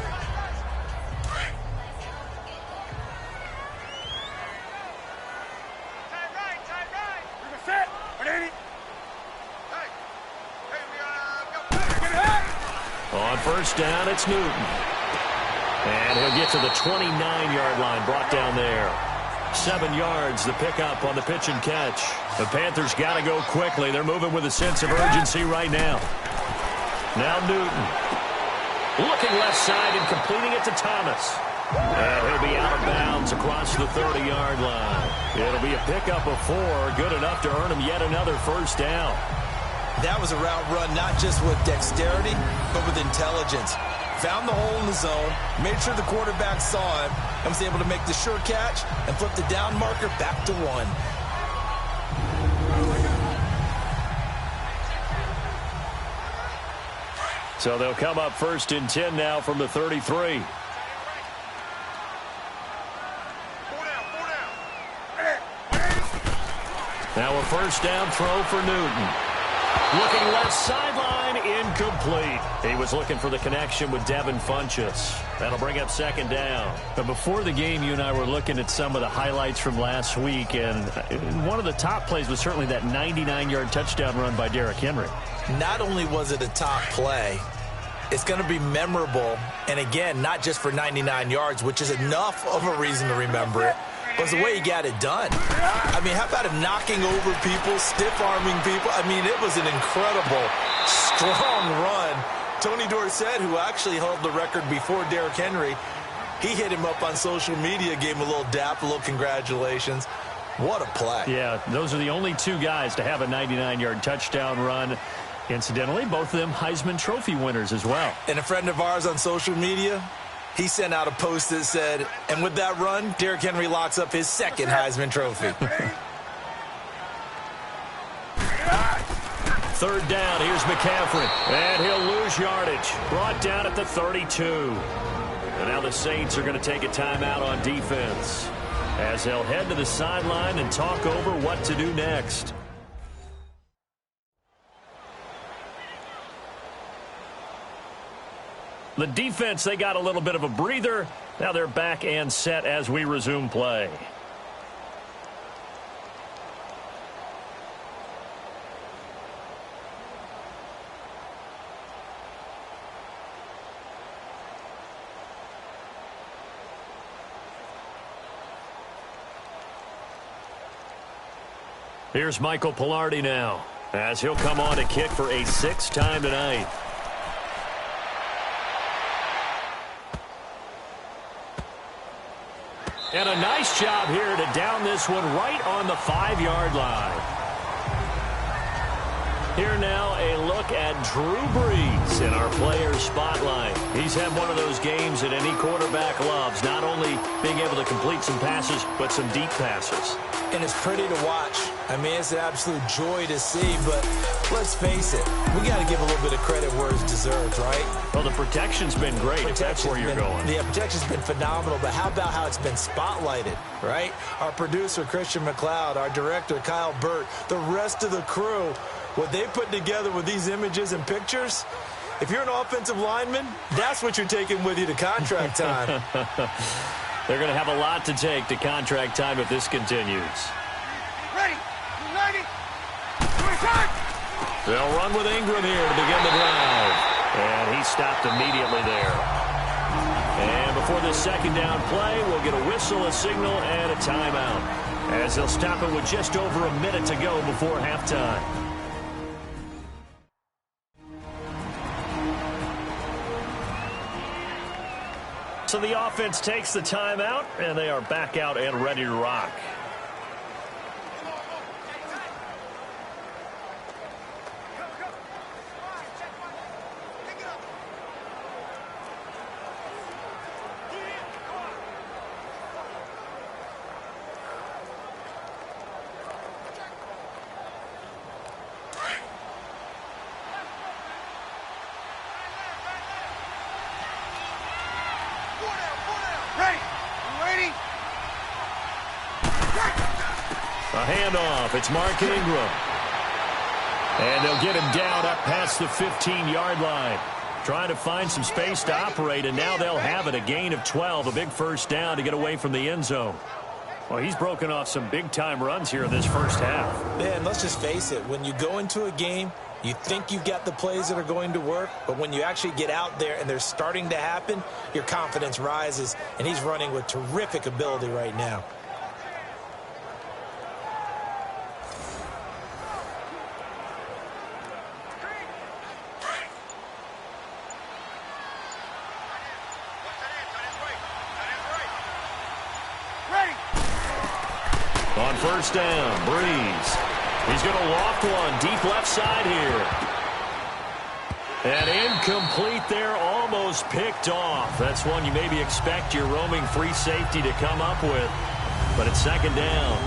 On first down, it's Newton. And he'll get to the 29-yard line, brought down there. 7 yards, the pickup on the pitch and catch. The Panthers got to go quickly. They're moving with a sense of urgency right now. Now Newton. Looking left side and completing it to Thomas. And he'll be out of bounds across the 30-yard line. It'll be a pickup of 4, good enough to earn him yet another first down. That was a route run not just with dexterity, but with intelligence. Found the hole in the zone, made sure the quarterback saw him, and was able to make the sure catch and flip the down marker back to 1. So they'll come up 1st and 10 now from the 33. Now a first down throw for Newton. Looking left sideline, incomplete. He was looking for the connection with Devin Funchess. That'll bring up second down. But before the game, you and I were looking at some of the highlights from last week, and one of the top plays was certainly that 99-yard touchdown run by Derrick Henry. Not only was it a top play, it's going to be memorable, and again, not just for 99 yards, which is enough of a reason to remember it, was the way he got it done. I mean, how about him knocking over people, stiff-arming people? I mean, it was an incredible, strong run. Tony Dorsett, who actually held the record before Derrick Henry, he hit him up on social media, gave him a little dap, a little congratulations. What a play. Yeah, those are the only two guys to have a 99-yard touchdown run. Incidentally, both of them Heisman Trophy winners as well. And a friend of ours on social media, he sent out a post that said, and with that run, Derrick Henry locks up his second Heisman Trophy. Third down, here's McCaffrey. And he'll lose yardage. Brought down at the 32. And now the Saints are going to take a timeout on defense, as they'll head to the sideline and talk over what to do next. The defense, they got a little bit of a breather. Now they're back and set as we resume play. Here's Michael Pilardi now, as he'll come on to kick for a sixth time tonight. And a nice job here to down this one right on the 5-yard line. Here now, a look at Drew Brees in our player spotlight. He's had one of those games that any quarterback loves, not only being able to complete some passes, but some deep passes. And it's pretty to watch. I mean, it's an absolute joy to see, but let's face it, we got to give a little bit of credit where it's deserved, right? Well, the protection's been great, if that's where you're going. Yeah, protection's been phenomenal, but how about how it's been spotlighted, right? Our producer, Christian McLeod, our director, Kyle Burt, the rest of the crew, what they put together with these images and pictures, if you're an offensive lineman, that's what you're taking with you to contract time. They're going to have a lot to take to contract time if this continues. Ready. They'll run with Ingram here to begin the drive. And he stopped immediately there. And before this second down play, we'll get a whistle, a signal, and a timeout, as they'll stop it with just over a minute to go before halftime. So the offense takes the timeout, and they are back out and ready to rock. Handoff. It's Mark Ingram. And they'll get him down up past the 15-yard line. Trying to find some space to operate, and now they'll have it. A gain of 12, a big first down to get away from the end zone. Well, he's broken off some big-time runs here in this first half. Man, let's just face it. When you go into a game, you think you've got the plays that are going to work, but when you actually get out there and they're starting to happen, your confidence rises, and he's running with terrific ability right now. On first down, Brees. He's going to loft one deep left side here. And incomplete there, almost picked off. That's one you maybe expect your roaming free safety to come up with. But it's second down.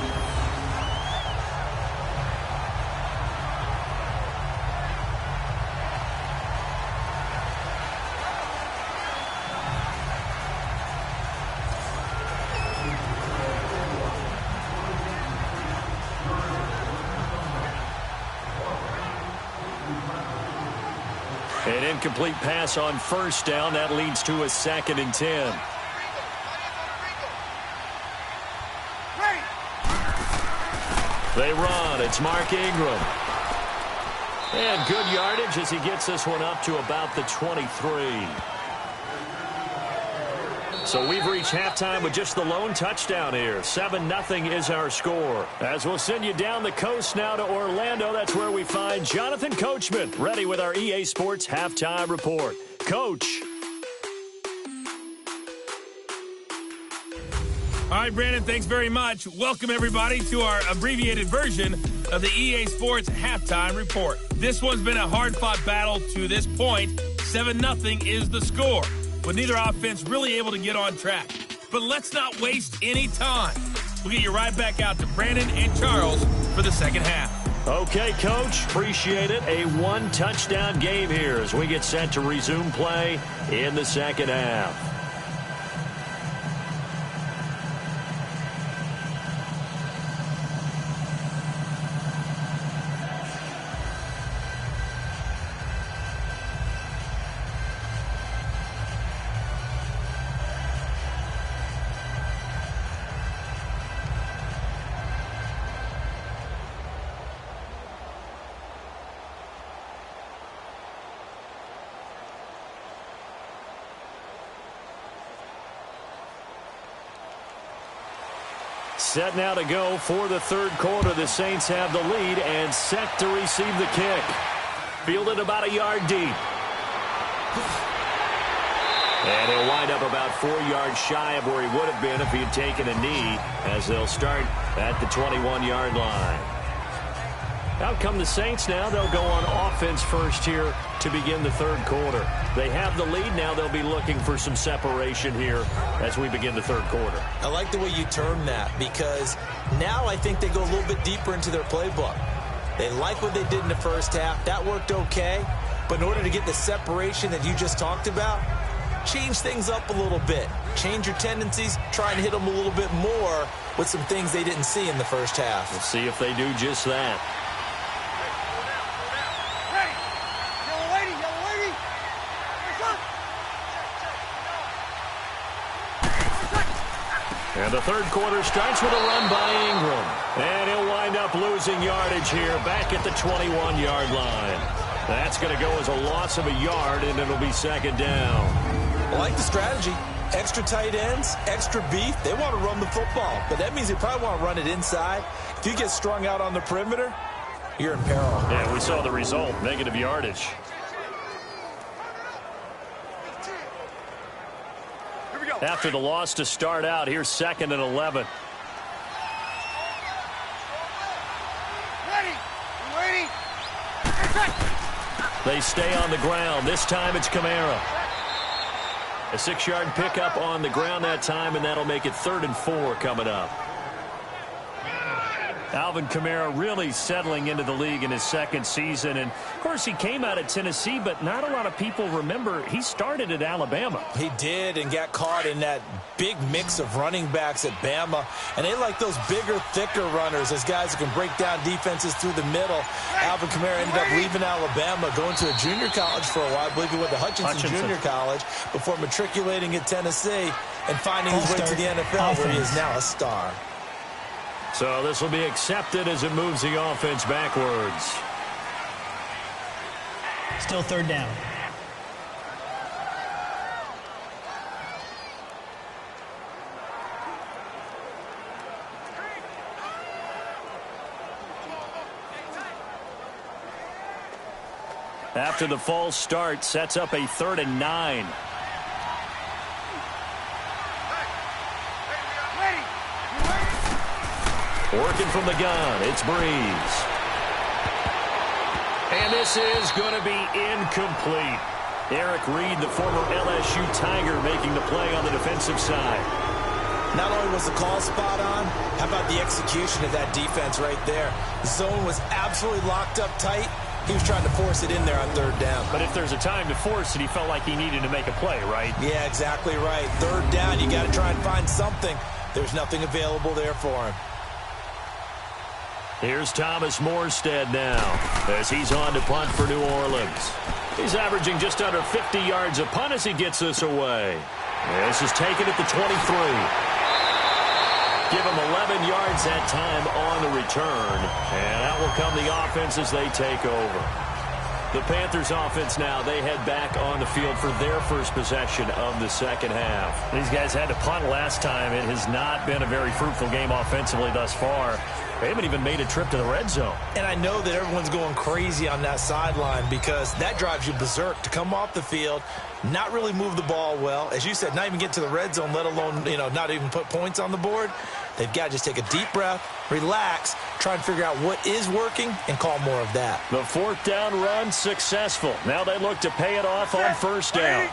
An incomplete pass on first down. That leads to a 2nd and 10. They run. It's Mark Ingram. And good yardage as he gets this one up to about the 23. So we've reached halftime with just the lone touchdown here. 7-0 is our score. As we'll send you down the coast now to Orlando, that's where we find Jonathan Coachman, ready with our EA Sports Halftime Report. Coach. All right, Brandon, thanks very much. Welcome, everybody, to our abbreviated version of the EA Sports Halftime Report. This one's been a hard-fought battle to this point. 7-0 is the score, with neither offense really able to get on track. But let's not waste any time. We'll get you right back out to Brandon and Charles for the second half. Okay, Coach, appreciate it. A one-touchdown game here as we get set to resume play in the second half. Set now to go for the third quarter. The Saints have the lead and set to receive the kick. Fielded about a yard deep. And he'll wind up about 4 yards shy of where he would have been if he had taken a knee, as they'll start at the 21-yard line. Out come the Saints now. They'll go on offense first here to begin the third quarter. They have the lead. Now they'll be looking for some separation here as we begin the third quarter. I like the way you term that, because now I think they go a little bit deeper into their playbook. They like what they did in the first half. That worked okay. But in order to get the separation that you just talked about, change things up a little bit. Change your tendencies. Try and hit them a little bit more with some things they didn't see in the first half. We'll see if they do just that. And the third quarter starts with a run by Ingram. And he'll wind up losing yardage here back at the 21-yard line. That's going to go as a loss of a yard, and it'll be second down. I like the strategy. Extra tight ends, extra beef. They want to run the football, but that means they probably want to run it inside. If you get strung out on the perimeter, you're in peril. Yeah, we saw the result, negative yardage. After the loss to start out, here's 2nd and 11. Ready. They stay on the ground. This time it's Kamara. A 6-yard pickup on the ground that time, and that'll make it 3rd and 4 coming up. Alvin Kamara really settling into the league in his second season. And, of course, he came out of Tennessee, but not a lot of people remember he started at Alabama. He did, and got caught in that big mix of running backs at Bama. And they like those bigger, thicker runners, as guys who can break down defenses through the middle. Alvin Kamara ended up leaving Alabama, going to a junior college for a while. I believe he went to Hutchinson Junior College before matriculating at Tennessee and finding his way to the NFL, where he is now a star. So this will be accepted as it moves the offense backwards. Still third down. After the false start, sets up a 3rd and 9. Working from the gun, it's Breeze. And this is going to be incomplete. Eric Reed, the former LSU Tiger, making the play on the defensive side. Not only was the call spot on, how about the execution of that defense right there? The zone was absolutely locked up tight. He was trying to force it in there on 3rd down. But if there's a time to force it, he felt like he needed to make a play, right? Yeah, exactly right. 3rd down, you got to try and find something. There's nothing available there for him. Here's Thomas Morstead now as he's on to punt for New Orleans. He's averaging just under 50 yards a punt as he gets this away. This is taken at the 23. Give him 11 yards that time on the return. And out will come the offense as they take over. The Panthers offense now, they head back on the field for their first possession of the second half. These guys had to punt last time. It has not been a very fruitful game offensively thus far. They haven't even made a trip to the red zone. And I know that everyone's going crazy on that sideline because that drives you berserk to come off the field, not really move the ball well. As you said, not even get to the red zone, let alone, not even put points on the board. They've got to just take a deep breath, relax, try and figure out what is working, and call more of that. The fourth down run successful. Now they look to pay it off on first down.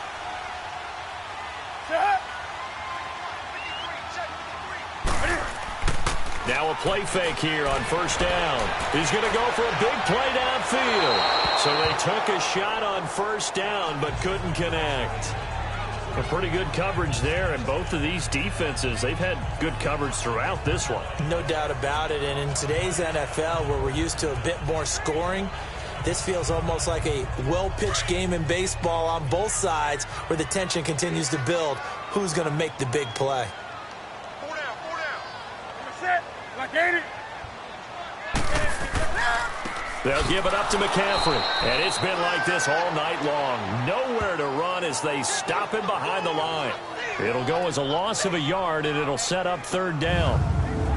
Now a play fake here on first down. He's going to go for a big play downfield. So they took a shot on first down but couldn't connect. A pretty good coverage there, and both of these defenses, they've had good coverage throughout this one. No doubt about it, and in today's NFL where we're used to a bit more scoring, this feels almost like a well-pitched game in baseball on both sides where the tension continues to build. Who's going to make the big play? 4 down, 4 down. Set. Like 80. They'll give it up to McCaffrey. And it's been like this all night long. Nowhere to run as they stop him behind the line. It'll go as a loss of a yard, and it'll set up third down.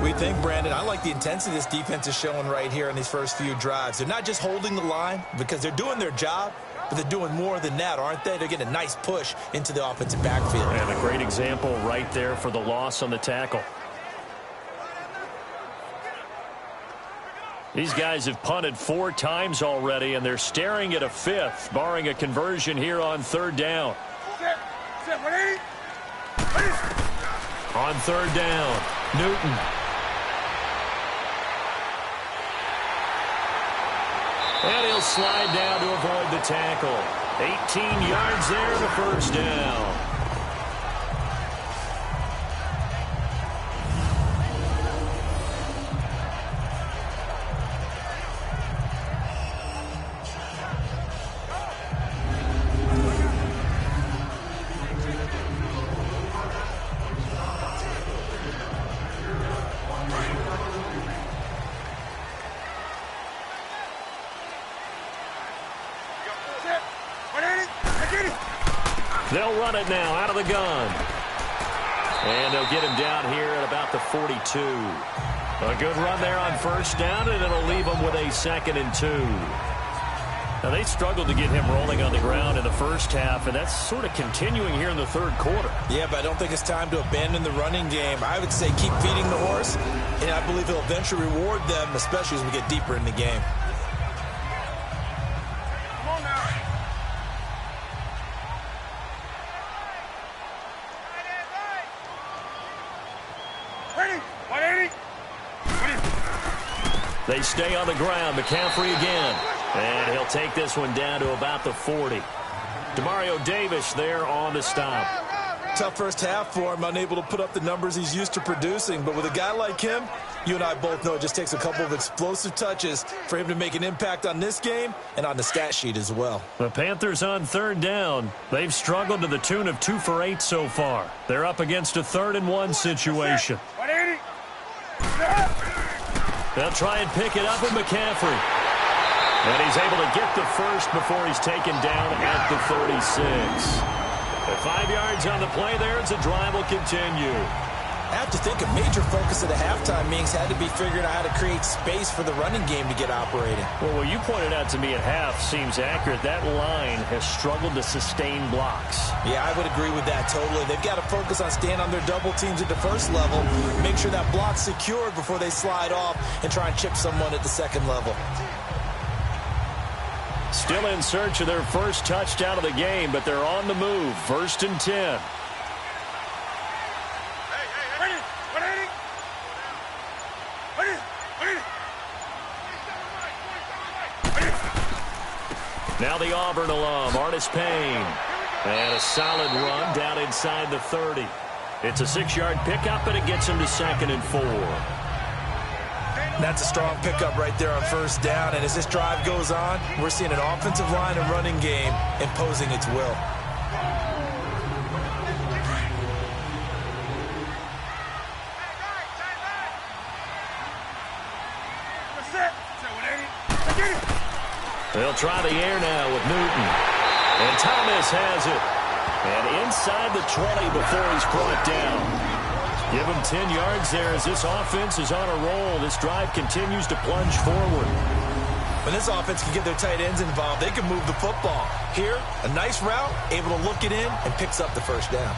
We think, Brandon, I like the intensity this defense is showing right here in these first few drives. They're not just holding the line because they're doing their job, but they're doing more than that, aren't they? They're getting a nice push into the offensive backfield. And a great example right there for the loss on the tackle. These guys have punted 4 times already, and they're staring at a 5th, barring a conversion here on third down. On third down, Newton. And he'll slide down to avoid the tackle. 18 yards there to first down. They'll run it now out of the gun. And they'll get him down here at about the 42. A good run there on first down, and it'll leave them with a 2nd and 2. Now, they struggled to get him rolling on the ground in the first half, and that's sort of continuing here in the third quarter. Yeah, but I don't think it's time to abandon the running game. I would say keep feeding the horse, and I believe it'll eventually reward them, especially as we get deeper in the game. They stay on the ground. McCaffrey again. And he'll take this one down to about the 40. Demario Davis there on the stop. Tough first half for him, unable to put up the numbers he's used to producing. But with a guy like him, you and I both know it just takes a couple of explosive touches for him to make an impact on this game and on the stat sheet as well. The Panthers on third down. They've struggled to the tune of 2 for 8 so far. They're up against a 3rd and 1 situation. They'll try and pick it up with McCaffrey. And he's able to get the first before he's taken down at the 36. At 5 yards on the play there as the drive will continue. I have to think a major focus of the halftime meetings had to be figuring out how to create space for the running game to get operating. Well, what you pointed out to me at half seems accurate. That line has struggled to sustain blocks. Yeah, I would agree with that totally. They've got to focus on staying on their double teams at the first level, make sure that block's secured before they slide off and try and chip someone at the second level. Still in search of their first touchdown of the game, but they're on the move. 1st and 10. Now the Auburn alum, Artis Payne. And a solid run down inside the 30. It's a 6-yard pickup, and it gets him to 2nd and 4. That's a strong pickup right there on first down. And as this drive goes on, we're seeing an offensive line and running game imposing its will. They'll try the air now with Newton. And Thomas has it. And inside the 20 before he's brought down. Give him 10 yards there as this offense is on a roll. This drive continues to plunge forward. When this offense can get their tight ends involved, they can move the football. Here, a nice route, able to look it in, and picks up the first down.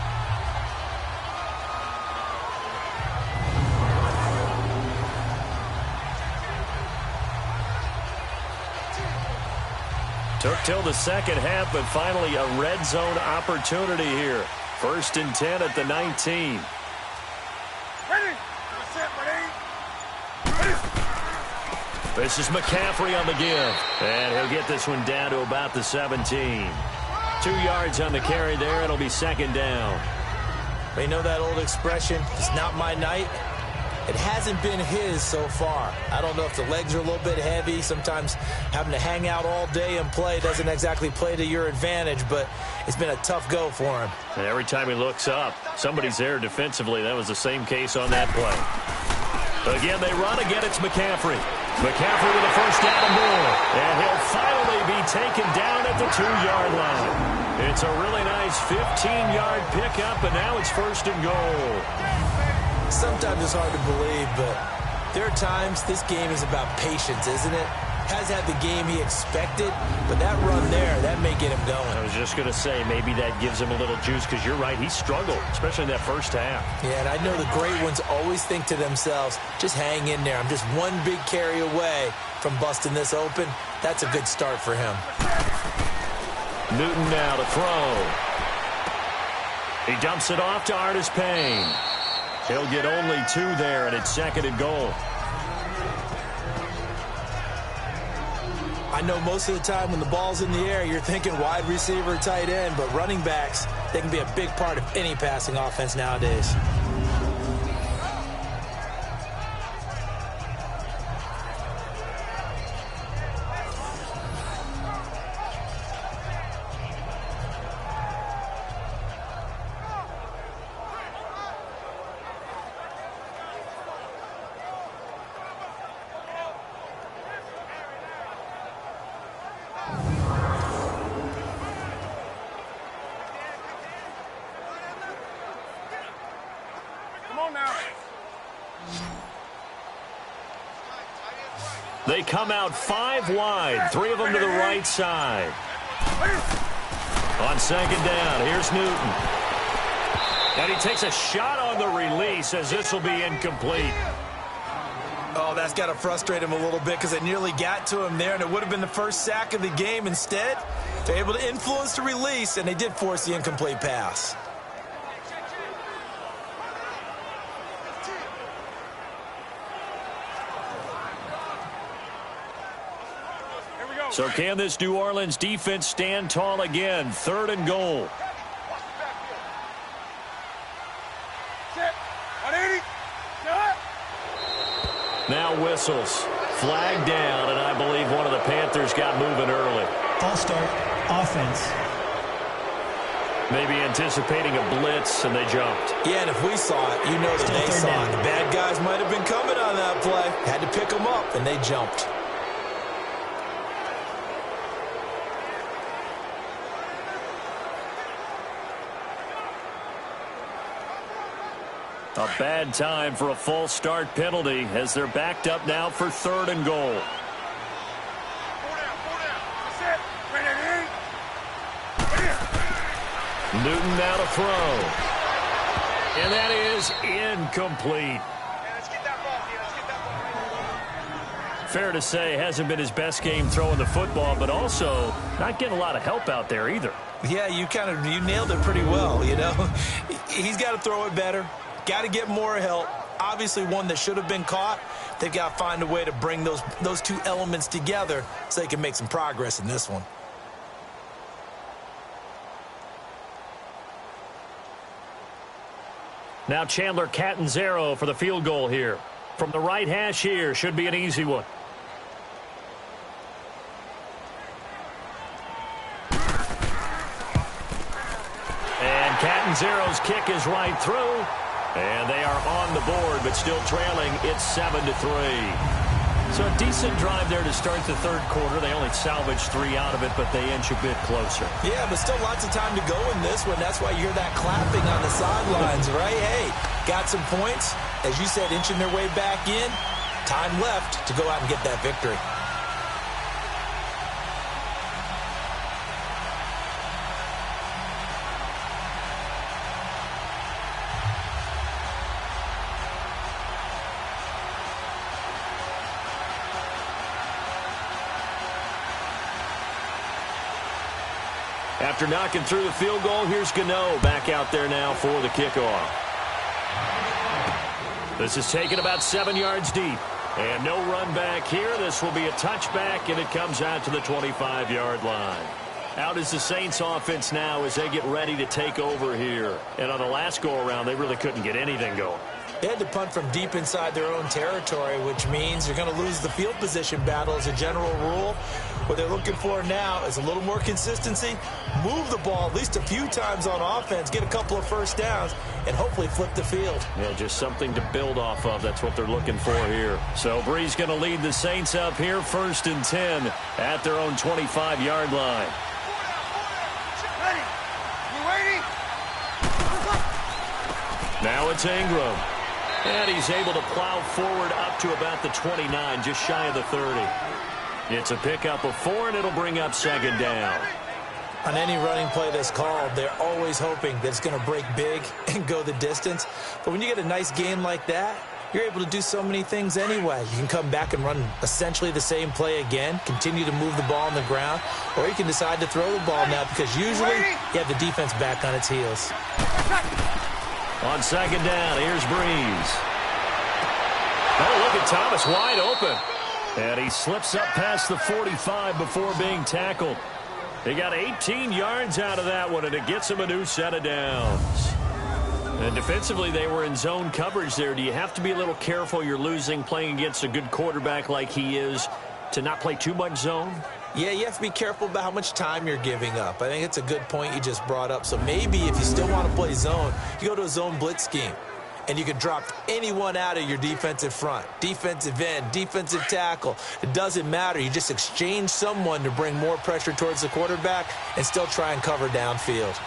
Took till the second half, but finally a red zone opportunity here. 1st and 10 at the 19. This is McCaffrey on the give. And he'll get this one down to about the 17. 2 yards on the carry there. It'll be 2nd down. You know that old expression, it's not my night? It hasn't been his so far. I don't know if the legs are a little bit heavy. Sometimes having to hang out all day and play doesn't exactly play to your advantage, but it's been a tough go for him. And every time he looks up, somebody's there defensively. That was the same case on that play. Again, they run. Again, it's McCaffrey. McCaffrey with a first down and more. And he'll finally be taken down at the 2-yard line. It's a really nice 15-yard pickup, and now it's 1st and goal. Sometimes it's hard to believe, but there are times this game is about patience, isn't it? Has had the game he expected, but that run there, that may get him going. I was just going to say, maybe that gives him a little juice, because you're right, he struggled, especially in that first half. Yeah, and I know the great ones always think to themselves, just hang in there. I'm just one big carry away from busting this open. That's a good start for him. Newton now to throw. He dumps it off to Artis Payne. He'll get only 2 there, and it's 2nd and goal. I know most of the time when the ball's in the air, you're thinking wide receiver, tight end, but running backs, they can be a big part of any passing offense nowadays. They come out 5 wide, 3 of them to the right side. On 2nd down, here's Newton. And he takes a shot on the release as this will be incomplete. Oh, that's got to frustrate him a little bit because it nearly got to him there, and it would have been the first sack of the game. Instead, they're able to influence the release, and they did force the incomplete pass. So can this New Orleans defense stand tall again? 3rd and goal. Now whistles. Flag down, and I believe one of the Panthers got moving early. False start. Offense. Maybe anticipating a blitz, and they jumped. Yeah, and if we saw it, you know that they saw it. The bad guys might have been coming on that play. Had to pick them up, and they jumped. A bad time for a false start penalty as they're backed up now for 3rd and goal. Newton now to throw. And that is incomplete. Fair to say, hasn't been his best game throwing the football, but also not getting a lot of help out there either. Yeah, you nailed it pretty well, you know. He's got to throw it better. Got to get more help. Obviously one that should have been caught. They've got to find a way to bring those 2 elements together so they can make some progress in this one. Now Chandler Catanzaro for the field goal here. from the right hash here. Should be an easy one. And Catanzaro's kick is right through. And they are on the board, but still trailing. It's 7-3. So a decent drive there to start the third quarter. They only salvaged 3 out of it, but they inch a bit closer. Yeah, but still lots of time to go in this one. That's why you hear that clapping on the sidelines, right? Hey, got some points. As you said, inching their way back in. Time left to go out and get that victory. After knocking through the field goal, here's Gano back out there now for the kickoff. This is taken about 7 yards deep. And no run back here. This will be a touchback, and it comes out to the 25-yard line. Out is the Saints offense now as they get ready to take over here. And on the last go-around, they really couldn't get anything going. They had to punt from deep inside their own territory, which means you're going to lose the field position battle as a general rule. What they're looking for now is a little more consistency, move the ball at least a few times on offense, get a couple of first downs, and hopefully flip the field. Yeah, just something to build off of. That's what they're looking for here. So Bree's going to lead the Saints up here, 1st and 10 at their own 25-yard line. Ready. You waiting? Now it's Ingram. And he's able to plow forward up to about the 29, just shy of the 30. It's a pickup of 4, and it'll bring up 2nd down. On any running play that's called, they're always hoping that it's going to break big and go the distance. But when you get a nice gain like that, you're able to do so many things anyway. You can come back and run essentially the same play again, continue to move the ball on the ground, or you can decide to throw the ball now because usually you have the defense back on its heels. On 2nd down, here's Breeze. Oh, look at Thomas wide open. And he slips up past the 45 before being tackled. He got 18 yards out of that one, and it gets him a new set of downs. And defensively, they were in zone coverage there. Do you have to be a little careful? You're losing playing against a good quarterback like he is to not play too much zone? Yeah, you have to be careful about how much time you're giving up. I think it's a good point you just brought up. So maybe if you still want to play zone, you go to a zone blitz scheme. And you can drop anyone out of your defensive front. Defensive end, defensive tackle. It doesn't matter. You just exchange someone to bring more pressure towards the quarterback and still try and cover downfield.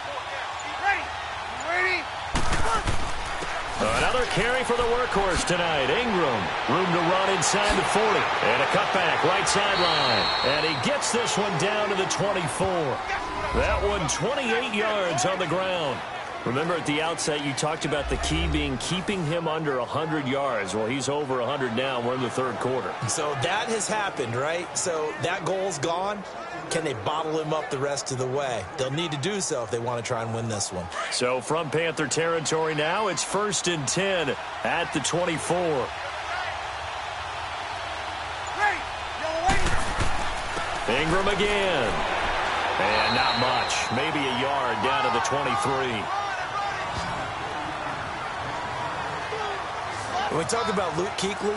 Ready? Another carry for the workhorse tonight. Ingram, room to run inside the 40. And a cutback right sideline. And he gets this one down to the 24. That one 28 yards on the ground. Remember at the outset you talked about the key being keeping him under 100 yards. Well, he's over 100 now. We're in the third quarter. So that has happened, right? So that goal's gone. Can they bottle him up the rest of the way? They'll need to do so if they want to try and win this one. So from Panther territory now, it's 1st and 10 at the 24. Ingram again. And not much. Maybe a yard down to the 23. When we talk about Luke Kuechly,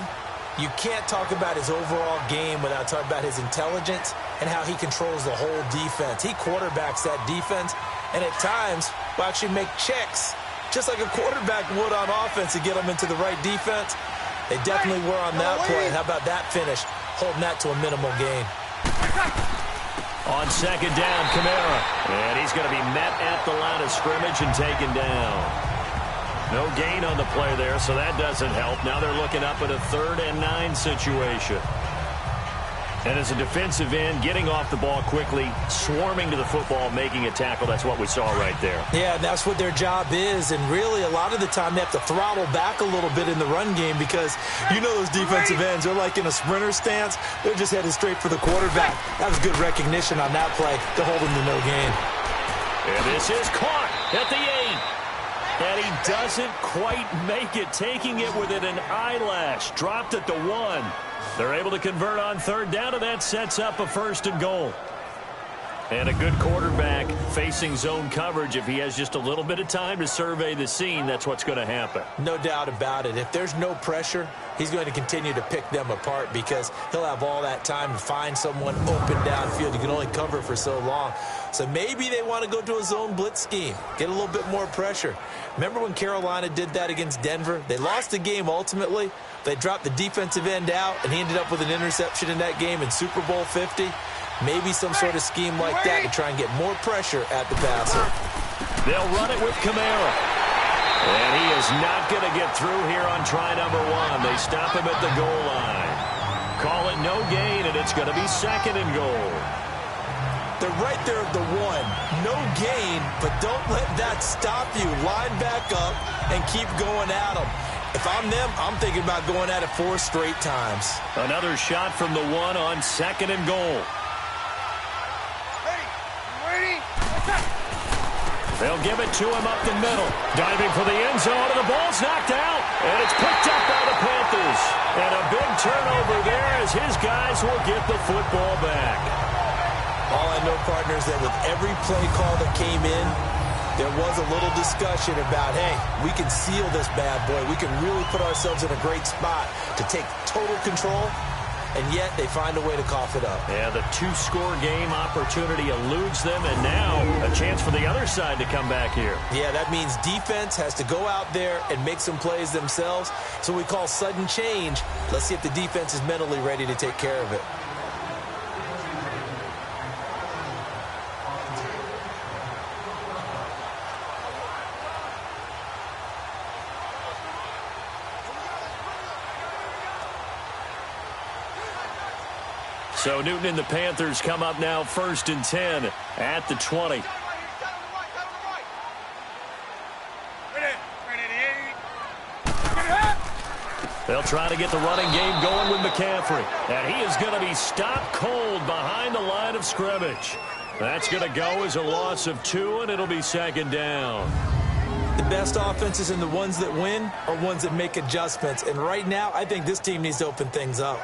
you can't talk about his overall game without talking about his intelligence and how he controls the whole defense. He quarterbacks that defense, and at times will actually make checks, just like a quarterback would on offense to get them into the right defense. They definitely were on that play. How about that finish, holding that to a minimal gain. On 2nd down, Kamara. And he's going to be met at the line of scrimmage and taken down. No gain on the play there, so that doesn't help. Now they're looking up at a 3rd and 9 situation. And as a defensive end, getting off the ball quickly, swarming to the football, making a tackle, that's what we saw right there. Yeah, that's what their job is. And really, a lot of the time, they have to throttle back a little bit in the run game because you know those defensive ends, they're like in a sprinter stance. They're just headed straight for the quarterback. That was good recognition on that play to hold him to no gain. And this is caught at the 8. And he doesn't quite make it, taking it within an eyelash. Dropped at the 1. They're able to convert on 3rd down, and that sets up a 1st and goal. And a good quarterback facing zone coverage, if he has just a little bit of time to survey the scene, that's what's going to happen. No doubt about it. If there's no pressure, he's going to continue to pick them apart because he'll have all that time to find someone open downfield. You can only cover for so long. So maybe they want to go to a zone blitz scheme, get a little bit more pressure. Remember when Carolina did that against Denver? They lost the game ultimately. They dropped the defensive end out, and he ended up with an interception in that game in Super Bowl 50. Maybe some sort of scheme like that to try and get more pressure at the passer. They'll run it with Kamara. And he is not going to get through here on try number 1. They stop him at the goal line. Call it no gain, and it's going to be 2nd and goal. They're right there at the 1. No gain, but don't let that stop you. Line back up and keep going at them. If I'm them, I'm thinking about going at it 4 straight times. Another shot from the 1 on 2nd and goal. They'll give it to him up the middle. Diving for the end zone, and the ball's knocked out. And it's picked up by the Panthers. And a big turnover there as his guys will get the football back. All I know, partners, that with every play call that came in, there was a little discussion about, hey, we can seal this bad boy. We can really put ourselves in a great spot to take total control. And yet they find a way to cough it up. Yeah, the 2-score game opportunity eludes them, and now a chance for the other side to come back here. Yeah, that means defense has to go out there and make some plays themselves. So we call sudden change. Let's see if the defense is mentally ready to take care of it. So Newton and the Panthers come up now 1st and 10 at the 20. They'll try to get the running game going with McCaffrey. And he is going to be stopped cold behind the line of scrimmage. That's going to go as a loss of 2, and it'll be 2nd down. The best offenses and the ones that win are ones that make adjustments. And right now, I think this team needs to open things up.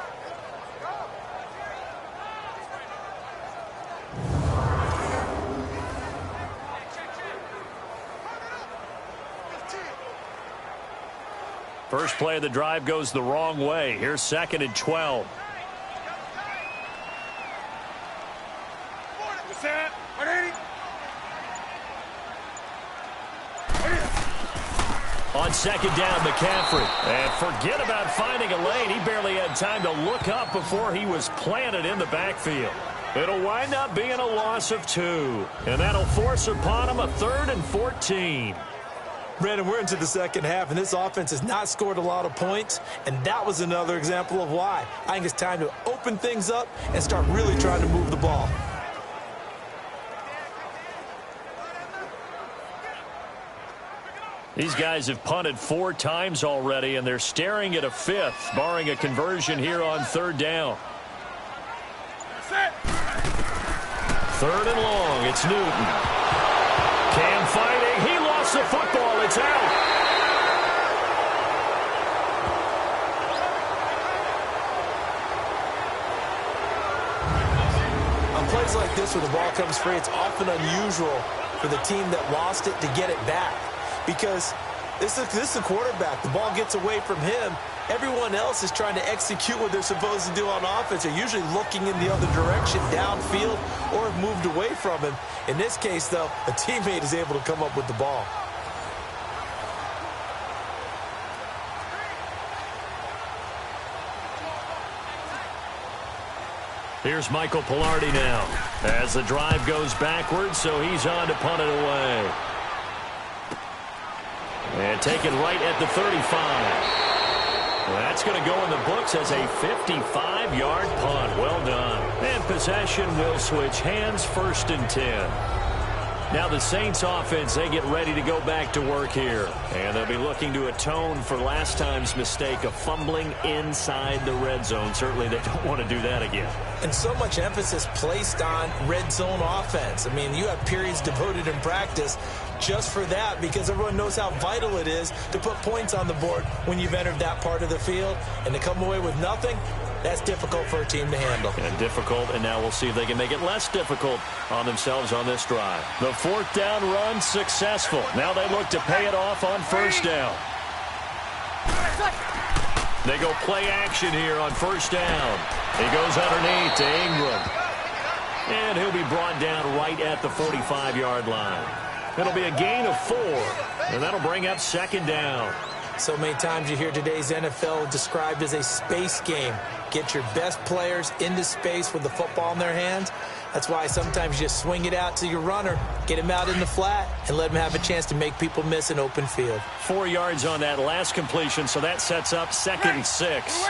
First play of the drive goes the wrong way. Here's 2nd and 12. On 2nd down, McCaffrey. And forget about finding a lane. He barely had time to look up before he was planted in the backfield. It'll wind up being a loss of 2. And that'll force upon him a 3rd and 14. Brandon, we're into the second half, and this offense has not scored a lot of points, and that was another example of why. I think it's time to open things up and start really trying to move the ball. These guys have punted 4 times already, and they're staring at a 5th, barring a conversion here on 3rd down. 3rd and long, it's Newton. Cam fighting, he lost the football, it's out. On plays like this where the ball comes free, it's often unusual for the team that lost it to get it back. Because this is the quarterback. The ball gets away from him. Everyone else is trying to execute what they're supposed to do on offense. They're usually looking in the other direction, downfield, or have moved away from him. In this case, though, a teammate is able to come up with the ball. Here's Michael Pilardi now as the drive goes backwards, so he's on to punt it away. And taken right at the 35. That's going to go in the books as a 55-yard punt. Well done. And possession will switch hands, 1st and 10. Now the Saints offense, they get ready to go back to work here. And they'll be looking to atone for last time's mistake of fumbling inside the red zone. Certainly they don't want to do that again. And so much emphasis placed on red zone offense. I mean, you have periods devoted in practice just for that because everyone knows how vital it is to put points on the board when you've entered that part of the field. And to come away with nothing, That's difficult for a team to handle. And difficult, and now we'll see if they can make it less difficult on themselves on this drive. The 4th down run successful. Now they look to pay it off on 1st down. They go play action here on 1st down. He goes underneath to Ingram. And he'll be brought down right at the 45-yard line. It'll be a gain of 4, and that'll bring up 2nd down. So many times you hear today's NFL described as a space game. Get your best players into space with the football in their hands. That's why sometimes you just swing it out to your runner, get him out in the flat, and let him have a chance to make people miss an open field. 4 yards on that last completion, so that sets up 2nd and 6.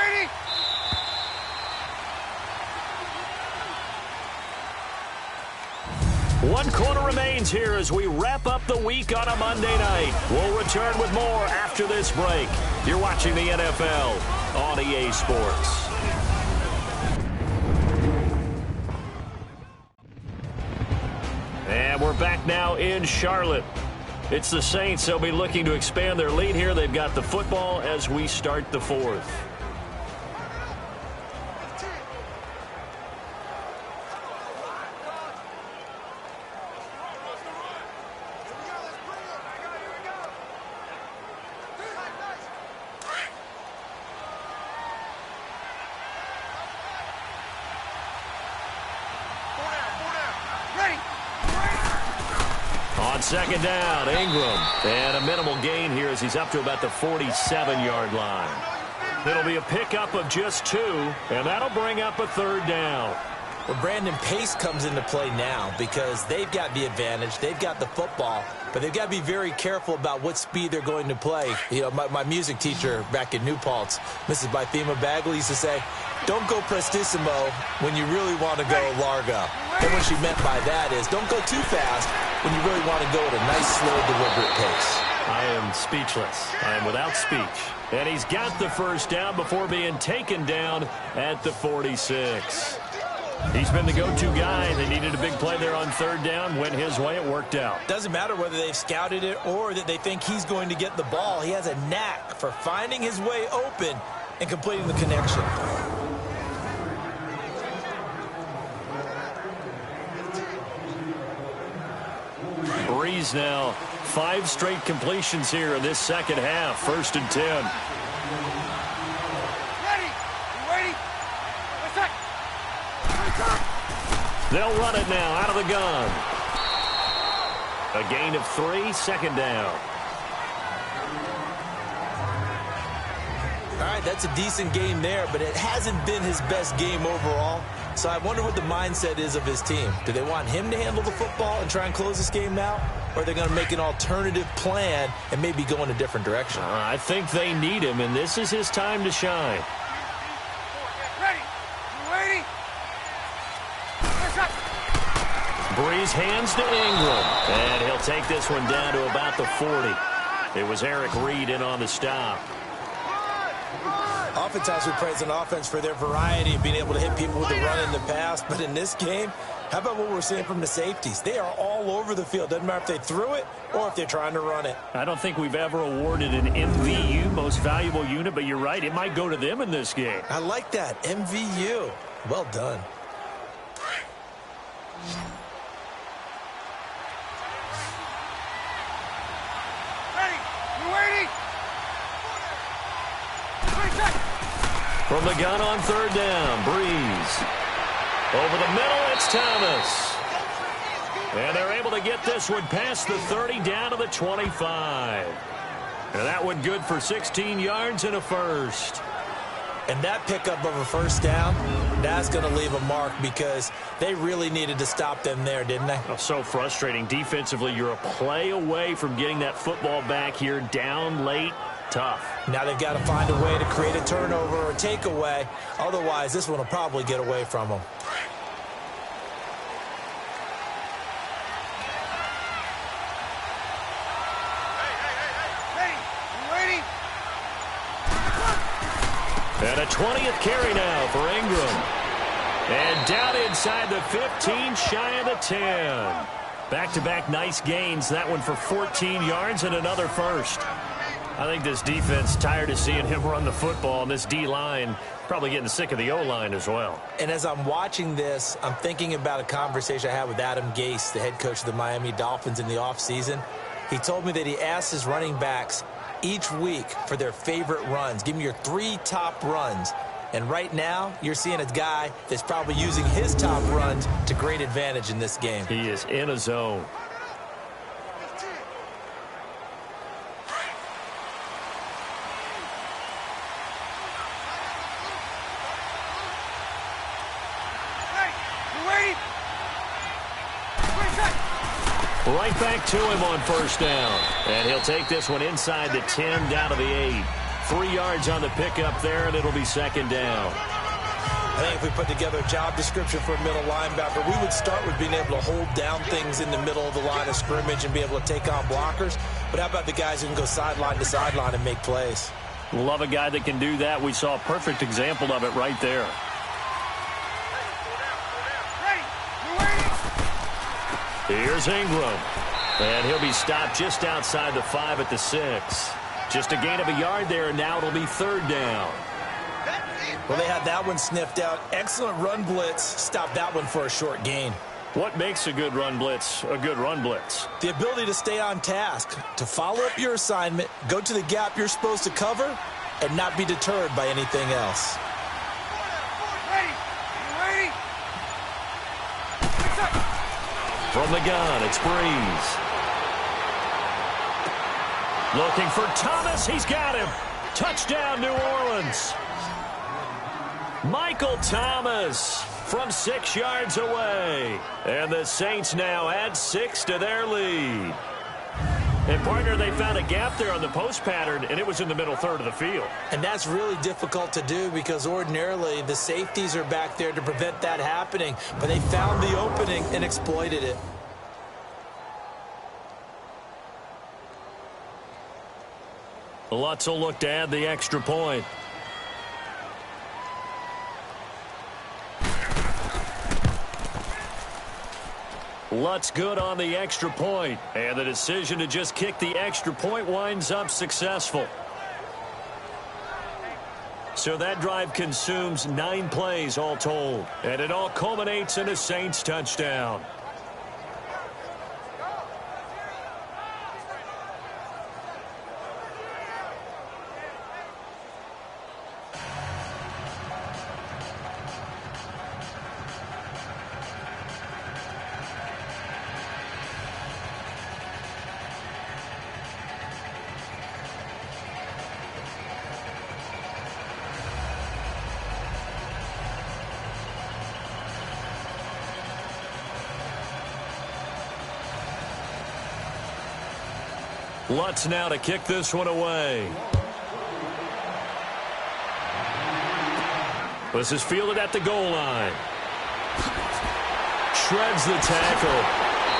One quarter remains here as we wrap up the week on a Monday night. We'll return with more after this break. You're watching the NFL on EA Sports. And we're back now in Charlotte. It's the Saints. They'll be looking to expand their lead here. They've got the football as we start the 4th. On 2nd down, Ingram. And a minimal gain here as he's up to about the 47-yard line. It'll be a pickup of just 2, and that'll bring up a 3rd down. Well, Brandon, pace comes into play now because they've got the advantage. They've got the football, but they've got to be very careful about what speed they're going to play. You know, my music teacher back in New Paltz, Mrs. Bythema Bagley, used to say, don't go prestissimo when you really want to go largo. And what she meant by that is don't go too fast when you really want to go at a nice, slow, deliberate pace. I am speechless. I am without speech. And he's got the 1st down before being taken down at the 46. He's been the go-to guy. They needed a big play there on 3rd down. Went his way. It worked out. Doesn't matter whether they've scouted it or that they think he's going to get the ball. He has a knack for finding his way open and completing the connection. Breeze now. 5 straight completions here in this 2nd half. 1st and 10. Ready? They'll run it now out of the gun. A gain of 3, 2nd down. All right, that's a decent game there, but it hasn't been his best game overall. So I wonder what the mindset is of his team. Do they want him to handle the football and try and close this game out? Or are they going to make an alternative plan and maybe go in a different direction? I think they need him, and this is his time to shine. Ready? Breeze hands to Ingram, and he'll take this one down to about the 40. It was Eric Reed in on the stop. Oftentimes we praise an offense for their variety of being able to hit people with the run in the pass, but in this game, how about what we're seeing from the safeties? They are all over the field. Doesn't matter if they threw it or if they're trying to run it. I don't think we've ever awarded an MVU, most valuable unit, but you're right, it might go to them in this game. I like that, MVU. Well done. From the gun on 3rd down, Breeze. Over the middle, it's Thomas. And they're able to get this one past the 30 down to the 25. And that one good for 16 yards and a 1st. And that pickup of a 1st down, that's going to leave a mark because they really needed to stop them there, didn't they? Oh, so frustrating. Defensively, you're a play away from getting that football back here down late. Tough. Now they've got to find a way to create a turnover or a takeaway. Otherwise, this one will probably get away from them. Ready? And a 20th carry now for Ingram. And down inside the 15, shy of the 10. Back-to-back nice gains. That one for 14 yards and another 1st. I think this defense tired of seeing him run the football, and this D-line probably getting sick of the O-line as well. And as I'm watching this, I'm thinking about a conversation I had with Adam Gase, the head coach of the Miami Dolphins in the offseason. He told me that he asked his running backs each week for their favorite runs. Give me your 3 top runs. And right now, you're seeing a guy that's probably using his top runs to great advantage in this game. He is in a zone. Right back to him on first down. And he'll take this one inside the 10, down to the 8. 3 yards on the pickup there, and it'll be second down. I think if we put together a job description for a middle linebacker, we would start with being able to hold down things in the middle of the line of scrimmage and be able to take on blockers. But how about the guys who can go sideline to sideline and make plays? Love a guy that can do that. We saw a perfect example of it right there. Here's Ingram. And he'll be stopped just outside the 5 at the 6. Just a gain of a yard there, and now it'll be third down. Well, they had that one sniffed out. Excellent run blitz. Stopped that one for a short gain. What makes a good run blitz a good run blitz? The ability to stay on task, to follow up your assignment, go to the gap you're supposed to cover, and not be deterred by anything else. From the gun, it's Breeze. Looking for Thomas. He's got him. Touchdown, New Orleans. Michael Thomas from 6 yards away. And the Saints now add 6 to their lead. And, partner, they found a gap there on the post pattern, and it was in the middle third of the field. And that's really difficult to do because ordinarily the safeties are back there to prevent that happening. But they found the opening and exploited it. Lutz will look to add the extra point. Lutz good on the extra point, and the decision to just kick the extra point winds up successful. So that drive consumes 9 plays all told, and it all culminates in a Saints touchdown. Lutz now to kick this one away. This is fielded at the goal line. Shreds the tackle.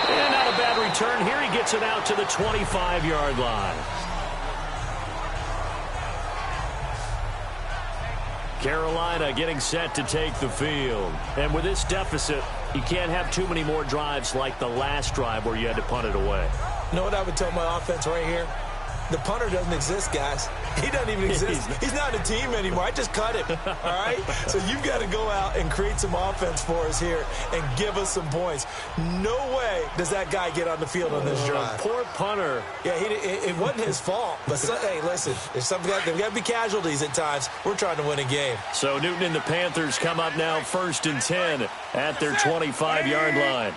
And not a bad return here. He gets it out to the 25-yard line. Carolina getting set to take the field. And with this deficit, you can't have too many more drives like the last drive where you had to punt it away. You know what I would tell my offense right here? The punter doesn't exist, guys. He doesn't even exist. He's not a team anymore. I just cut him, all right? So you've got to go out and create some offense for us here and give us some points. No way does that guy get on the field on this drive. Poor punter. Yeah, it wasn't his fault. But, hey, listen, there's got to be casualties at times. We're trying to win a game. So Newton and the Panthers come up now 1st and 10 at their 25-yard line.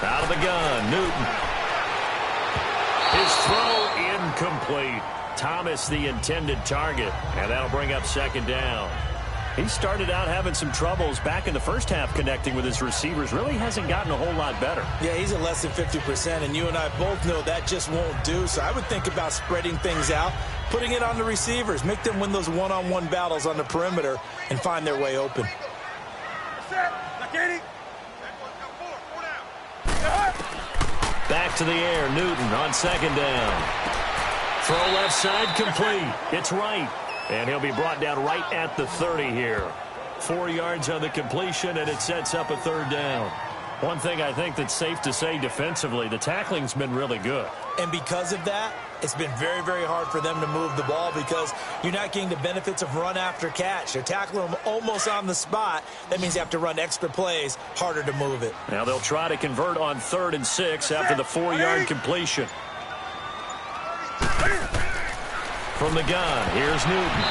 Out of the gun, Newton. His throw incomplete. Thomas the intended target, and that'll bring up second down. He started out having some troubles back in the first half connecting with his receivers. Really hasn't gotten a whole lot better. Yeah, he's at less than 50%, and you and I both know that just won't do. So I would think about spreading things out, putting it on the receivers, make them win those one-on-one battles on the perimeter and find their way open. Back to the air, Newton on second down. Throw left side complete. It's right. And he'll be brought down right at the 30 here. 4 yards on the completion, and it sets up a third down. One thing I think that's safe to say defensively, the tackling's been really good. And because of that, it's been very, very hard for them to move the ball because you're not getting the benefits of run after catch. They're tackling them almost on the spot. That means you have to run extra plays, harder to move it. Now they'll try to convert on 3rd and 6 after the 4-yard completion. From the gun, here's Newton.